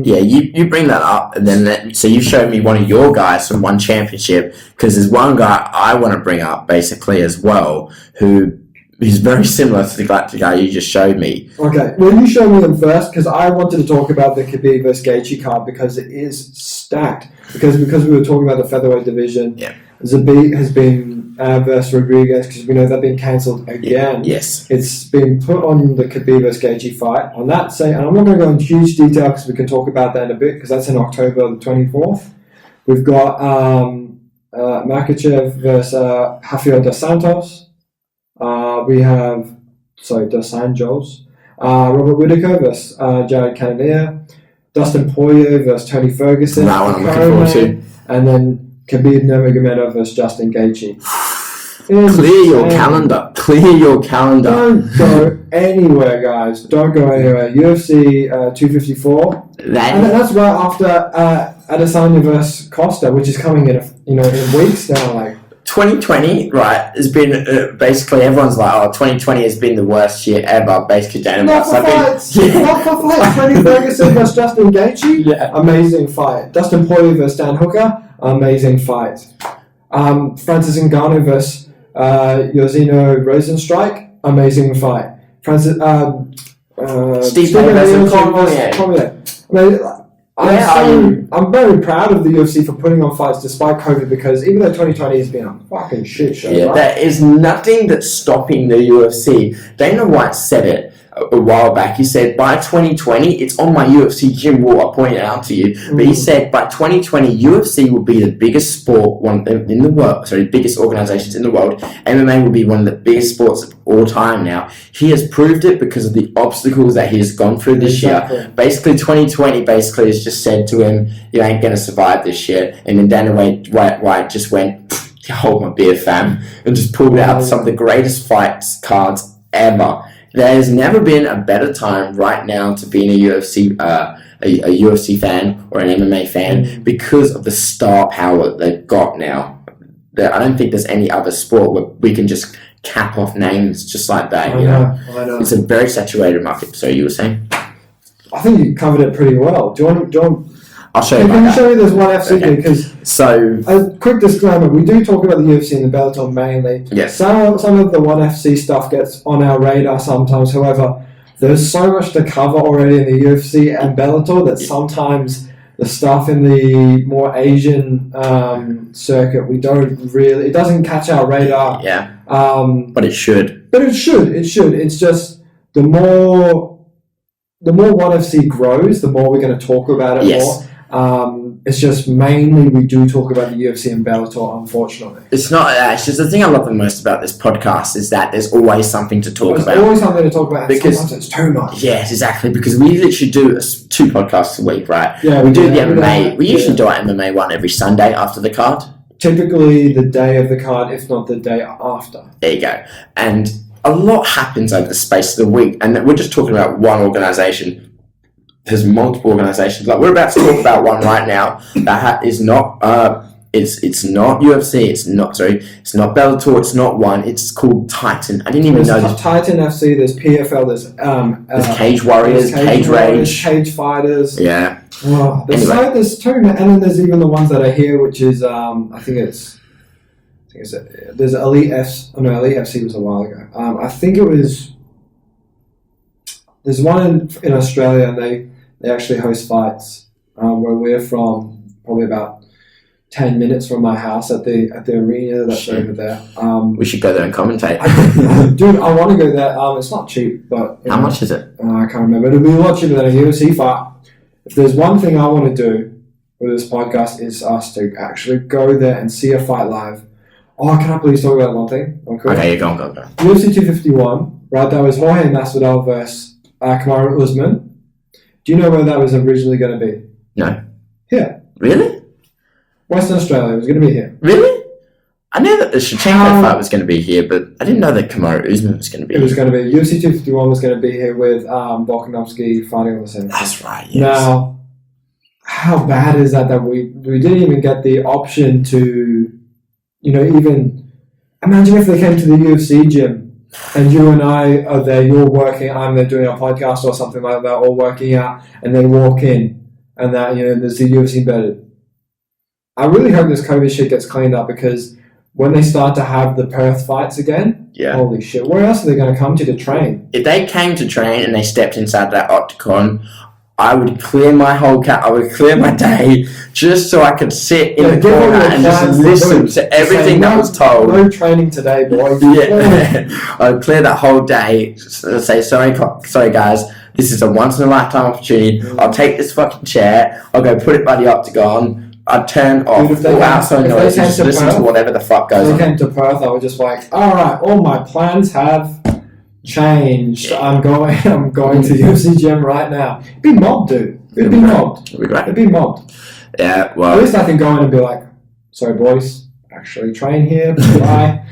yeah, you bring that up, and then so you showed me one of your guys from One Championship, because there's one guy I want to bring up, basically, as well, who... He's very similar to the guy you just showed me. Okay, well, you show me him first, because I wanted to talk about the Khabib vs. Gaethje card, because it is stacked. Because we were talking about the featherweight division. Yeah. Zabit has been versus Rodriguez, because we know they've been cancelled again. Yeah. Yes. It's been put on the Khabib vs. Gaethje fight. On that, and I'm not going to go into huge detail, because we can talk about that in a bit, because that's in October the 24th. We've got Makachev versus Rafael dos Santos. We have, Dos Anjos, Robert Whittaker versus Jared Cannonier, Dustin Poirier versus Tony Ferguson, that one I'm looking forward to. And then Khabib Nurmagomedov versus Justin Gaethje. Clear your calendar. Clear your calendar. Don't go anywhere, guys. Don't go anywhere. UFC 254. And that's right after Adesanya versus Costa, which is coming in weeks now. Like 2020, right, has been basically everyone's like, oh, 2020 has been the worst year ever. Basically, not for fights. Not for fights. Tony Ferguson versus Justin Gaethje. Yeah. Amazing fight. Dustin Poirier versus Dan Hooker. Amazing fight. Francis Ngannou versus Yoshino Rosenstrike, amazing fight. Steve I'm very proud of the UFC for putting on fights despite COVID, because even though 2020 has been a fucking shit show, right? There is nothing that's stopping the UFC. Dana White said it a while back. He said by 2020, it's on my UFC gym wall, I pointed out to you, but he said by 2020 UFC will be the biggest sport in the world, biggest organizations in the world. MMA will be one of the biggest sports of all time now. He has proved it because of the obstacles that he has gone through this year. Basically 2020 has just said to him, you ain't going to survive this year. And then Dana White just went, hold my beer, fam, and just pulled out some of the greatest fights cards ever. There has never been a better time right now to be a UFC fan or an MMA fan because of the star power they've got now. I don't think there's any other sport where we can just cap off names just like that. I know. It's a very saturated market. So you were saying? I think you covered it pretty well. Do you want I'll show you. Can you show me this one FC okay. Because so a quick disclaimer: we do talk about the UFC and the Bellator mainly. Yes. Some of the ONE FC stuff gets on our radar sometimes. However, there's so much to cover already in the UFC and Bellator that sometimes the stuff in the more Asian circuit we don't really. It doesn't catch our radar. Yeah. But it should. But it should. It should. It's just the more ONE FC grows, the more we're going to talk about it more. It's just mainly we do talk about the UFC and Bellator, unfortunately. It's not. It's just the thing I love the most about this podcast is that there's always something to talk about. There's always something to talk about, because sometimes it's too much. Yes, exactly. Because we literally do 2 podcasts a week, right? Yeah, we do the MMA. We usually do our MMA one every Sunday after the card. Typically the day of the card, if not the day after. There you go. And a lot happens over the space of the week, and we're just talking about one organisation. There's multiple organisations. Like we're about to talk about one right now that is not. It's not UFC. It's not Bellator. It's not ONE. It's called Titan. I didn't even know this. Titan FC. There's PFL. There's Cage Warriors. Cage Rage. Cage Fighters. Yeah. Oh, there's 2, and then there's even the ones that are here, which is I think it's there's Elite FC. No, Elite FC was a while ago. I think it was. There's one in Australia, and they actually host fights where we're from, probably about 10 minutes from my house at the arena that's over there. We should go there and commentate. Dude, I want to go there. It's not cheap, but how much is it? I can't remember. It'll be a lot cheaper than a UFC fight. If there's one thing I want to do with this podcast, is us to actually go there and see a fight live. Oh, can I please talk about one thing? Okay, go on. UFC 251, right? That was Jorge Masvidal versus Kamaru Usman. Do you know where that was originally going to be? No. Here. Really? Western Australia. It was going to be here. Really? I knew that the Shevchenko fight was going to be here, but I didn't know that Kamaru Usman was going to be here. It was going to be. UFC 251 was going to be here with Volkanovski fighting on the same. That's right, yes. Now, how bad is that we didn't even get the option to, even... Imagine if they came to the UFC gym and you and I are there, you're working, I'm there doing a podcast or something like that, or working out, and they walk in, and that, there's the UFC embedded. I really hope this COVID shit gets cleaned up, because when they start to have the Perth fights again, holy shit, where else are they going to come to train? If they came to train and they stepped inside that octagon, I would clear my I would clear my day just so I could sit in the corner and just listen to everything that was told. No training today, boy. Yeah. I would clear that whole day, say, sorry guys, this is a once-in-a-lifetime opportunity. I'll take this fucking chair, I'll go put it by the octagon, I'd turn off all outside noise and just listen to whatever the fuck goes on. If they came to Perth, I would just like, alright, all my plans have changed. Yeah. I'm going to the UFC gym right now. It'd be mobbed, dude. It'd be mobbed. It'd be mobbed. Yeah, well... At least I can go in and be like, sorry, boys, I actually train here. Bye.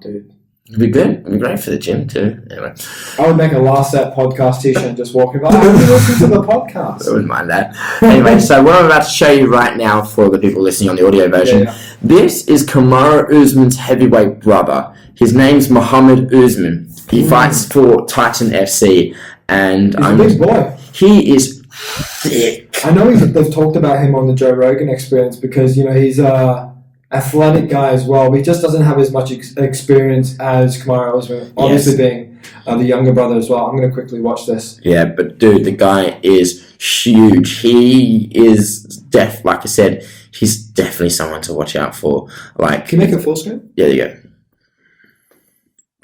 Dude. It'd be good. It'd be great for the gym too. Anyway, I would make a Last Set podcast t-shirt and just walk in. I would listen to the podcast. I wouldn't mind that. Anyway, so what I'm about to show you right now for the people listening on the audio version, this is Kamaru Usman's heavyweight brother. His name's Muhammad Usman. He fights for Titan FC, and he's a big boy. He is thick. I know they've talked about him on the Joe Rogan Experience because he's a athletic guy as well, but he just doesn't have as much experience as Kamaru Usman, obviously being the younger brother as well. I'm going to quickly watch this. Yeah, but dude, the guy is huge. He is like I said, he's definitely someone to watch out for. Like, can you make it full screen? Yeah, there you go.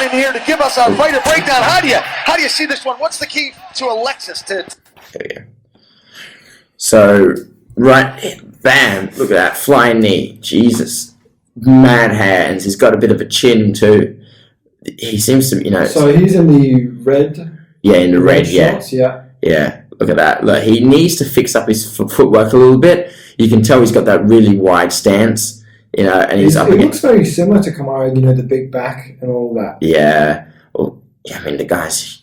In here to give us a fighter breakdown. How do you see this one? What's the key to Alexis to? There we go. So right, bam! Look at that flying knee. Jesus, mad hands. He's got a bit of a chin too. He seems to, So he's in the red. Yeah, in the red. Shorts, yeah. Look at that. Look, he needs to fix up his footwork a little bit. You can tell he's got that really wide stance. And he's up against. It looks very similar to Kamaru, the big back and all that. Yeah. Well, I mean, the guy's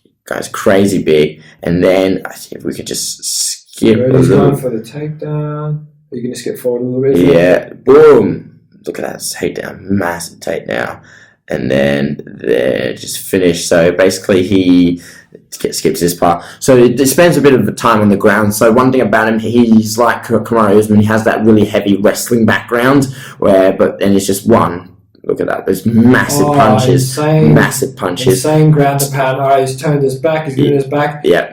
crazy big. And then I think if we could just skip a He's little. going for the takedown. Are you going to skip forward a little bit? Yeah. Boom. Look at that takedown. Massive takedown. And then they're just finished. So basically he skips this part. So it spends a bit of time on the ground. So one thing about him, he's like Kamaru Usman. He has that really heavy wrestling background but then it's just one. Look at that. There's massive punches. Massive punches. Insane ground and pound. All right, he's turned his back. He's given his back. Yeah.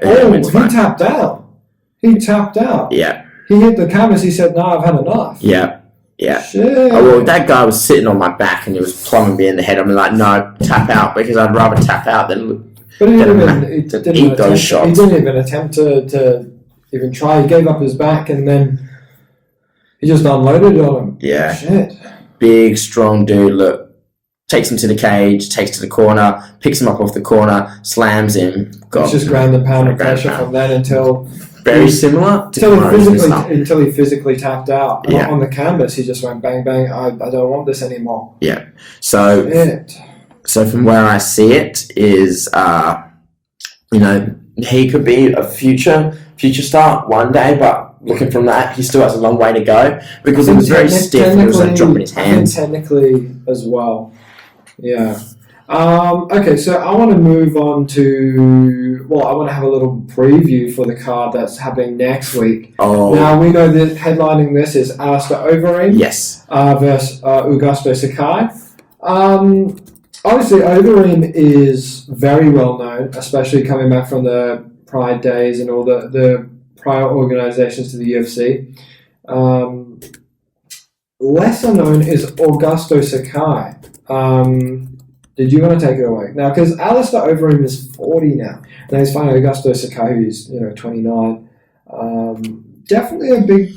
He tapped out. Yeah. He hit the canvas. He said, "No, I've had enough." Yeah. Yeah. Shit. Oh, well, that guy was sitting on my back and he was plumbing me in the head. I'm like, no, tap out, because I'd rather tap out than eat those shots. He didn't even attempt to even try. He gave up his back and then he just unloaded on him. Yeah. Shit. Big, strong dude. Look, takes him to the cage, takes to the corner, picks him up off the corner, slams him. It's just ground and pound and pressure from then until... Very similar to until he physically tapped out on the canvas. He just went bang bang. I don't want this anymore. Yeah. So from where I see it is, he could be a future star one day, but looking from that, he still has a long way to go because he was very stiff and he was like dropping his hands. Technically as well. Yeah. Okay, so I want to move on to... Well, I want to have a little preview for the card that's happening next week. Oh. Now, we know that headlining this is Alistair Overeem versus Augusto Sakai. Obviously, Overeem is very well known, especially coming back from the Pride days and all the prior organizations to the UFC. Lesser known is Augusto Sakai. Did you want to take it away? Now, because Alistair Overeem is 40 now. Now he's fighting Augusto Sakai, who's 29. Definitely a big,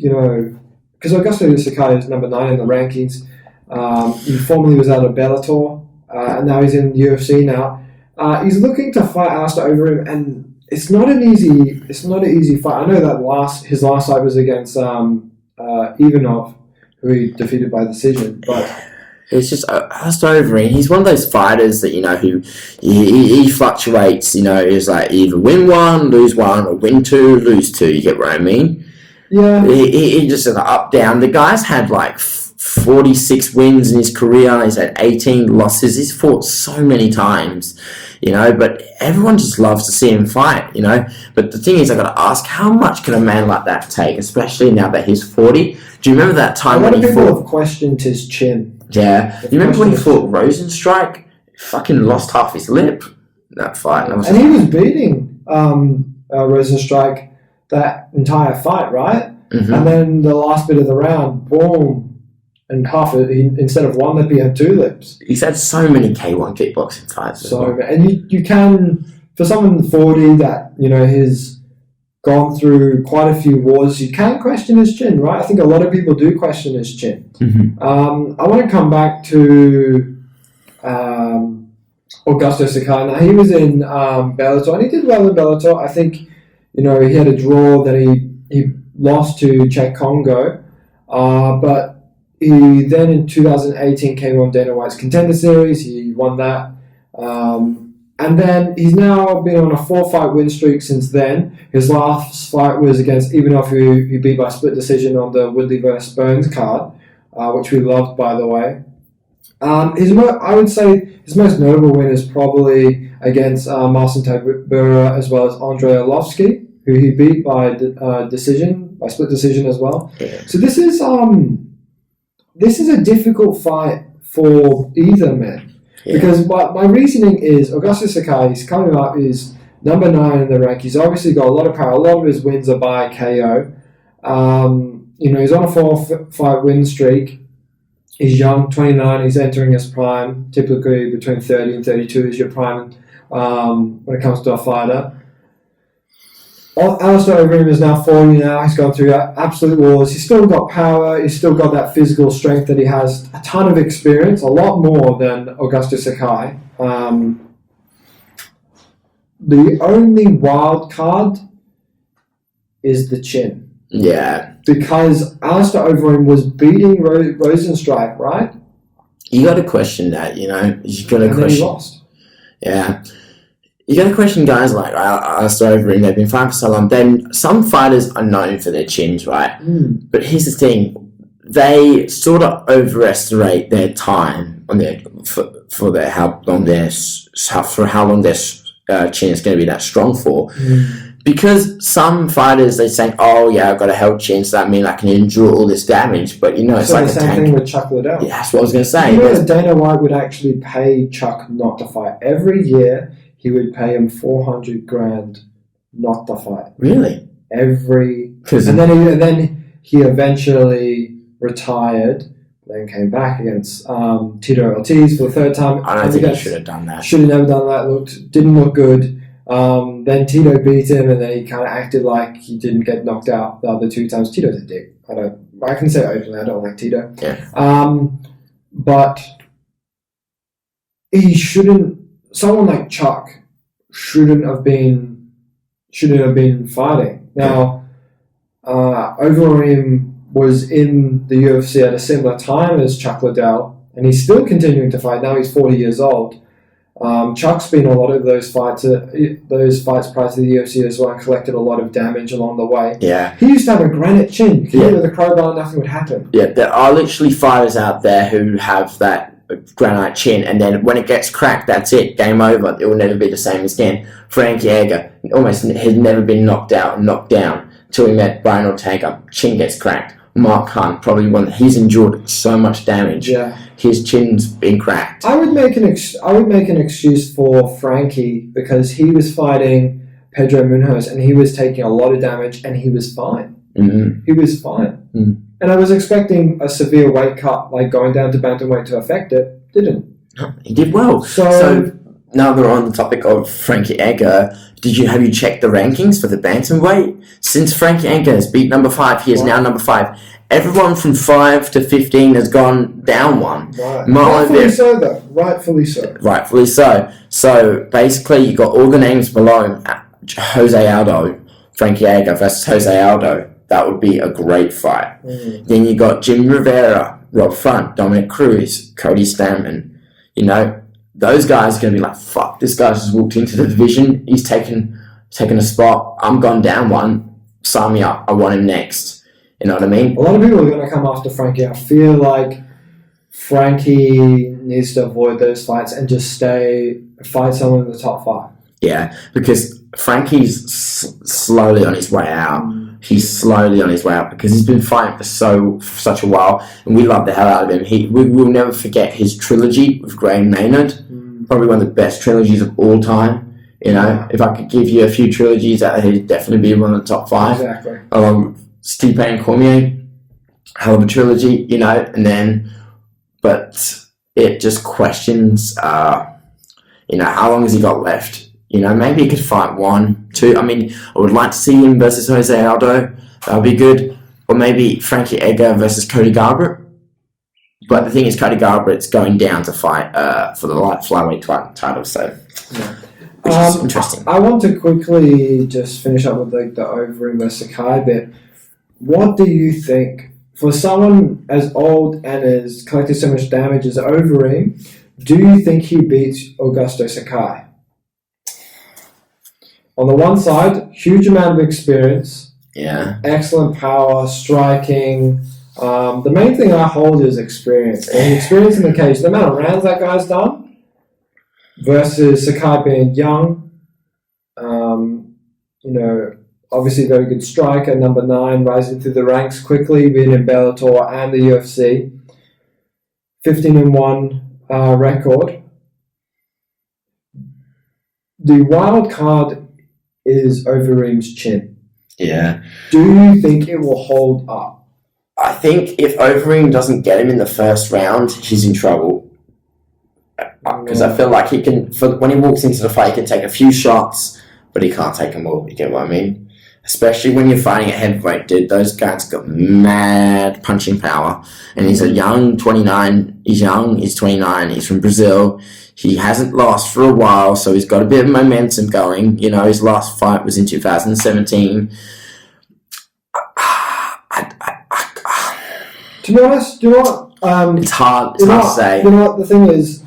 because Augusto Sakai is number 9 in the rankings. He formerly was out of Bellator, and now he's in UFC now. He's looking to fight Alistair Overeem, and it's not an easy fight. I know that his last fight was against Ivanov, who he defeated by decision, but. It's just Alistair Overeem. He's one of those fighters that who he fluctuates. He's like either win one, lose one, or win two, lose two. You get what I mean? Yeah. He just an up down. The guy's had like 46 wins in his career. He's had 18 losses. He's fought so many times. But everyone just loves to see him fight. But the thing is, I got to ask, how much can a man like that take, especially now that he's 40? Do you remember that time when he fought? A lot of people have questioned his chin. Yeah. You remember when he fought Rosenstrike? He fucking lost half his lip in that fight. And he was beating Rosenstrike that entire fight, right? Mm-hmm. And then the last bit of the round, boom, and instead of one lip, he had 2 lips. He's had so many K1 kickboxing fights. And you can, for someone 40 that, has gone through quite a few wars, you can question his chin, right? I think a lot of people do question his chin. Mm-hmm. I want to come back to Augusto Sakai. Now, he was in Bellator, and he did well in Bellator. I think, he had a draw that he lost to Czech Congo. But he then in 2018 came on Dana White's Contender Series. He won that. And then he's now been on a 4-fight win streak since then. His last fight was against Ivanov, who he beat by split decision on the Woodley vs. Burns card, which we loved, by the way. I would say his most notable win is probably against Marcin Tybura as well as Andrei Arlovsky, who he beat by split decision as well. Yeah. So this is a difficult fight for either man. Yeah. Because my reasoning is Augustus Sakai, he's coming up, is number 9 in the rank. He's obviously got a lot of power. A lot of his wins are by KO. He's on a 4-fight win streak. He's young, 29. He's entering his prime. Typically between 30 and 32 is your prime when it comes to a fighter. Alistair Overeem is now 40 now. He's gone through absolute wars. He's still got power. He's still got that physical strength that he has. A ton of experience, a lot more than Augustus Sakai. The only wild card is the chin. Yeah. Because Alistair Overeem was beating Rosenstrike, right? You got to question that, you know. You got to question. Then he lost. Yeah. You got to question guys like Alistair Overeem. They've been fighting for so long. Then some fighters are known for their chins, right? But here's the thing: they sort of overestimate their time on their for how long their chin is going to be that strong for. Because some fighters, they say, "Oh yeah, I've got a held chin, so that means I can endure all this damage." But it's so like the same thing with Chuck Liddell. Yeah, that's what I was going to say. That Dana White would actually pay Chuck not to fight every year. He would pay him $400,000 not to fight. Really? And then he eventually retired. Then came back against Tito Ortiz for the 3rd time. I don't think he should have done that. Should have never done that. Didn't look good. Then Tito beat him, and then he kind of acted like he didn't get knocked out the other 2 times. Tito's a dick. I can say openly, I don't like Tito. Yeah. But he shouldn't. Someone like Chuck shouldn't have been fighting. Now, Overeem was in the UFC at a similar time as Chuck Liddell, and he's still continuing to fight. Now he's 40 years old. Chuck's been a lot of those fights prior to the UFC as well, and collected a lot of damage along the way. Yeah. He used to have a granite chin. He hit with a crowbar, nothing would happen. Yeah, there are literally fighters out there who have that granite chin, and then when it gets cracked, that's it, game over. It will never be the same again. Frankie Edgar almost has never been knocked down until he met Brian Ortega. Chin gets cracked. Mark Hunt, probably he's endured so much damage. Yeah, his chin's been cracked. I would make an excuse for Frankie because he was fighting Pedro Munoz and he was taking a lot of damage and he was fine. Mm-hmm. He was fine. Mm. And I was expecting a severe weight cut, like going down to bantamweight, to affect it. Didn't. No, he did well. So now that we're on the topic of Frankie Edgar, have you checked the rankings for the bantamweight? Since Frankie Edgar has beat number 5, he is now number 5. Everyone from 5 to 15 has gone down one. Right. Rightfully so, though. Rightfully so. Rightfully so. So basically, you got all the names below him. Jose Aldo, Frankie Edgar versus Jose Aldo. That would be a great fight. Mm. Then you got Jimmy Rivera, Rob Font, Dominic Cruz, Cody Stamann. Those guys are going to be like, fuck, this guy just walked into the division. He's taken a spot. I'm gone down one. Sign me up. I want him next. You know what I mean? A lot of people are going to come after Frankie. I feel like Frankie needs to avoid those fights and just fight someone in the top 5. Yeah, because Frankie's slowly on his way out. He's slowly on his way out because he's been fighting for such a while, and we love the hell out of him. We will never forget his trilogy with Graham Maynard, probably one of the best trilogies of all time. If I could give you a few trilogies, he'd definitely be one of the top 5. Exactly. Along with Stipe and Cormier, hell of a trilogy, but it just questions, how long has he got left? Maybe he could fight 1, 2. I mean, I would like to see him versus Jose Aldo. That would be good. Or maybe Frankie Edgar versus Cody Garbrandt. But the thing is, Cody Garbrandt's going down to fight for the light flyweight title. So, which is interesting. I want to quickly just finish up with the Overeem versus Sakai bit. What do you think for someone as old and has collected so much damage as Overeem, do you think he beats Augusto Sakai? On the one side, huge amount of experience. Yeah. Excellent power, striking. The main thing I hold is experience. And experience in the cage, the amount of rounds that guy's done versus Sakai being young. Obviously very good striker, number 9, rising through the ranks quickly, being in Bellator and the UFC. 15-1 record. The wild card is Overeem's chin. Yeah. Do you think it will hold up? I think if Overeem doesn't get him in the first round, he's in trouble. Because I feel like he can, when he walks into the fight, he can take a few shots, but he can't take them all. You get what I mean? Especially when you're fighting a heavyweight, dude. Those guys got mad punching power. And he's a young 29. He's young. He's 29. He's from Brazil. He hasn't lost for a while, so he's got a bit of momentum going. His last fight was in 2017. To be honest, It's hard to say. You know what, the thing is,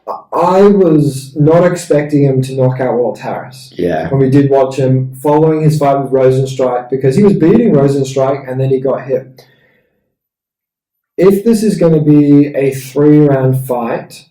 I was not expecting him to knock out Walt Harris. Yeah. When we did watch him following his fight with Rosenstrike, because he was beating Rosenstrike and then he got hit. If this is going to be a 3-round fight,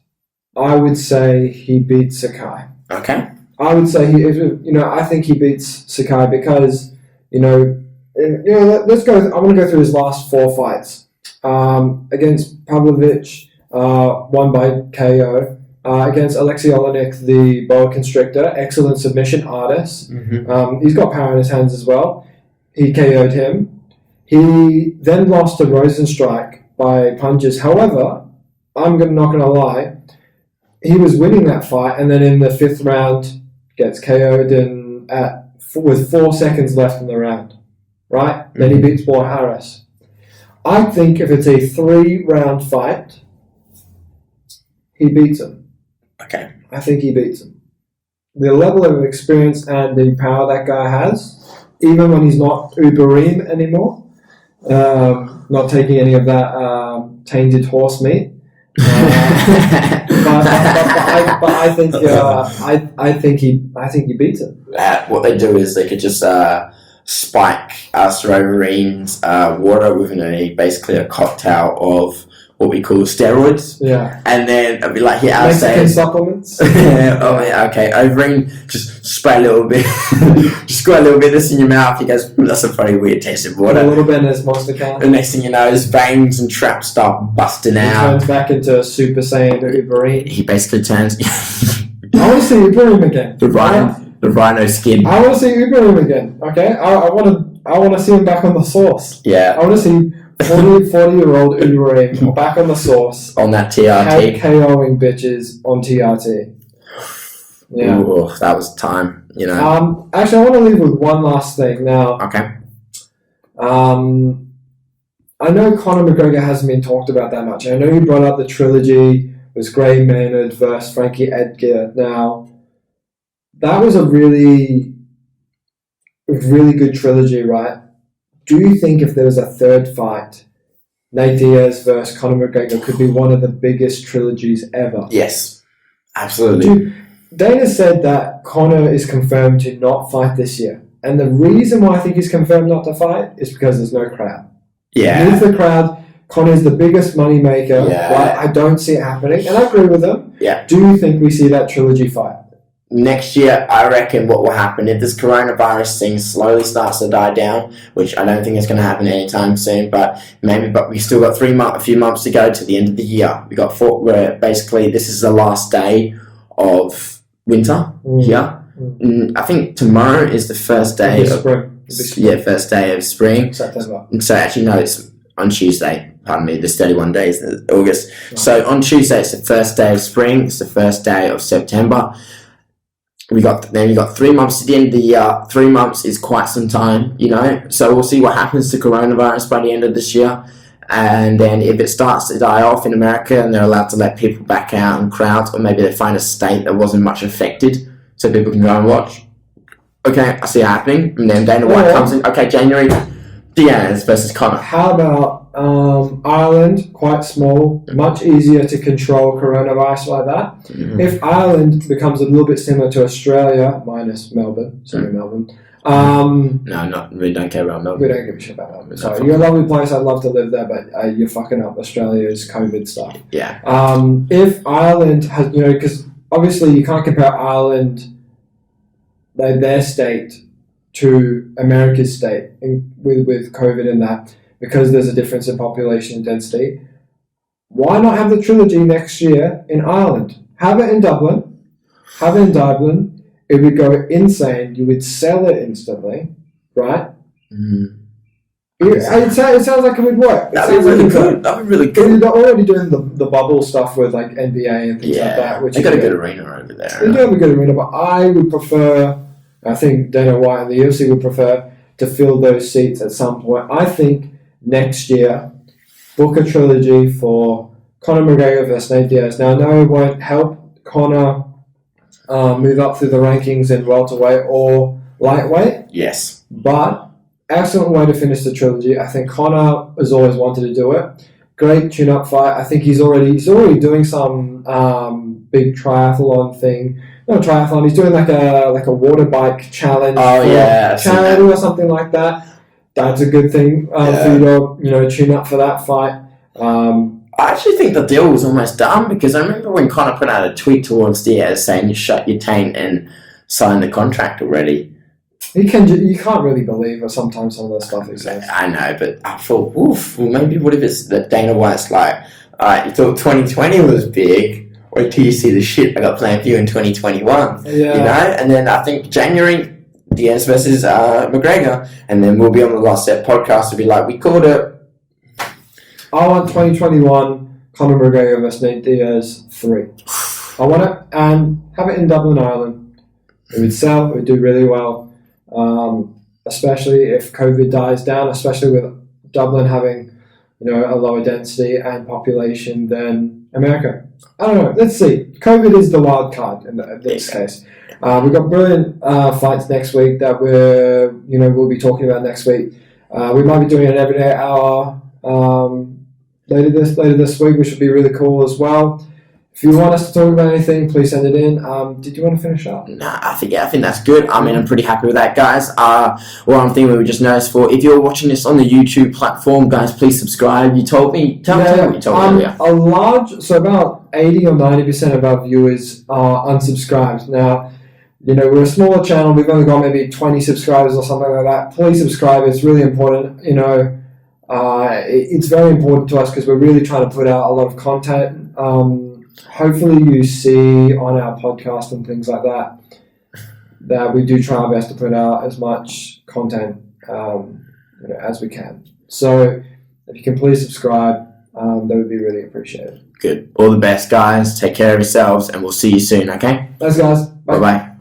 I would say he beats Sakai. Okay. I would say I think he beats Sakai because let's go. I want to go through his last 4 fights. Against Pavlovich, won by KO. Against Alexei Olenek, the boa constrictor, excellent submission artist. Mm-hmm. He's got power in his hands as well. He KO'd him. He then lost to Rosenstrike by punches. However, I'm not going to lie, he was winning that fight, and then in the 5th round, gets KO'd with 4 seconds left in the round. Right? Mm-hmm. Then he beats Walt Harris. I think if it's a 3-round fight, he beats him. Okay. I think he beats him. The level of experience and the power that guy has, even when he's not Overeem anymore, not taking any of that tainted horse meat. But I think he beats him. What they do is they could just spike Overeem's water with basically a cocktail of what we call steroids. Yeah. And then it'd be like Mexican supplements. Okay. Overeem, just spray a little bit. Just squirt a little bit of this in your mouth. He goes, that's a very weird taste of water. A little bit in his monster can. The next thing you know, his veins and traps start busting out. He turns back into Super Saiyan Overeem. He basically turns... I want to see Overeem again. The rhino skin. I want to see Overeem again. Okay? I want to see him back on the sauce. Yeah. I want to see 40-year-old Overeem back on the sauce. On that TRT. KOing bitches on TRT. Yeah. Ooh, that was time, Actually, I want to leave with one last thing now. Okay. I know Conor McGregor hasn't been talked about that much. I know you brought up the trilogy. It was Gray Maynard versus Frankie Edgar. Now, that was a really good trilogy, right? Do you think if there was a 3rd fight, Nate Diaz versus Conor McGregor could be one of the biggest trilogies ever? Yes, absolutely. Dana said that Conor is confirmed to not fight this year. And the reason why I think he's confirmed not to fight is because there's no crowd. Yeah. He needs the crowd. Conor's the biggest money maker. Yeah. Right? I don't see it happening. And I agree with him. Yeah. Do you think we see that trilogy fight? Next year, I reckon what will happen, if this coronavirus thing slowly starts to die down, which I don't think is going to happen anytime soon, but we still got a few months to go to the end of the year. We got 4, where basically this is the last day of winter here. I think tomorrow is the first day of spring. First day of spring. September. So actually, no, it's on Tuesday. Pardon me, there's 31 days in August. Right. So on Tuesday, it's the first day of spring. It's the first day of September. You got 3 months to the end of the year. 3 months is quite some time, So we'll see what happens to coronavirus by the end of this year. And then if it starts to die off in America and they're allowed to let people back out and crowds, or maybe they find a state that wasn't much affected so people can go and watch. Okay, I see it happening. And then Dana White comes in. Okay, January, Diaz versus Conor. How about Ireland, quite small, much easier to control coronavirus like that. Mm-hmm. If Ireland becomes a little bit similar to Australia, minus Melbourne, Melbourne. No, we don't care about Melbourne. We don't give a shit about Melbourne. Sorry, you're a lovely place. I'd love to live there, but you're fucking up Australia's COVID stuff. Yeah. If Ireland has, because obviously you can't compare Ireland, their state, to America's state with COVID and that, because there's a difference in population density. Why not have the trilogy next year in Ireland? Have it in Dublin. It would go insane. You would sell it instantly, right? Mm. It sounds like it would work. That would be really good. They're already doing the bubble stuff with like NBA and things like that. Which they got a good arena over there. They do have a good arena, but I would prefer. I think Dana White and the UFC would prefer to fill those seats at some point. I think next year, book a trilogy for Conor McGregor versus Nate Diaz. Now, I know it won't help Conor move up through the rankings in welterweight or lightweight. Yes. But excellent way to finish the trilogy. I think Conor has always wanted to do it. Great tune-up fight. I think he's already doing some big triathlon thing. Not a triathlon. He's doing like a water bike challenge. Oh yeah, charity or something like that. That's a good thing for you to tune up for that fight. I actually think the deal was almost done, because I remember when Conor put out a tweet towards Diaz saying you shut your taint and sign the contract already. You can't really believe sometimes some of the stuff he says. I know, but I thought, well, maybe what if it's that Dana White's like, alright, you thought 2020 was big, wait till you see the shit I got planned for you in 2021. Yeah. And then I think January, Diaz versus McGregor, and then we'll be on the Last Step podcast to be like, we called it. I want 2021 Conor McGregor versus Nate Diaz 3. I want it, and have it in Dublin, Ireland. It would sell. It would do really well, especially if COVID dies down. Especially with Dublin having, a lower density and population than America. I don't know. Let's see. COVID is the wild card in this case. We've got brilliant fights next week that we'll be talking about next week. We might be doing an everyday hour later this week, which would be really cool as well. If you want us to talk about anything, please send it in. Did you want to finish up? Nah, I think that's good. I mean, I'm pretty happy with that, guys. One thing we just noticed for, if you're watching this on the YouTube platform, guys, please subscribe. You told me, tell me what you told me earlier. So about 80 or 90% of our viewers are unsubscribed. Now, we're a smaller channel. We've only got maybe 20 subscribers or something like that. Please subscribe. It's really important. It's very important to us because we're really trying to put out a lot of content. Hopefully you see on our podcast and things like that we do try our best to put out as much content as we can. So if you can please subscribe, that would be really appreciated. Good. All the best, guys. Take care of yourselves, and we'll see you soon, okay? Thanks, guys. Bye-bye.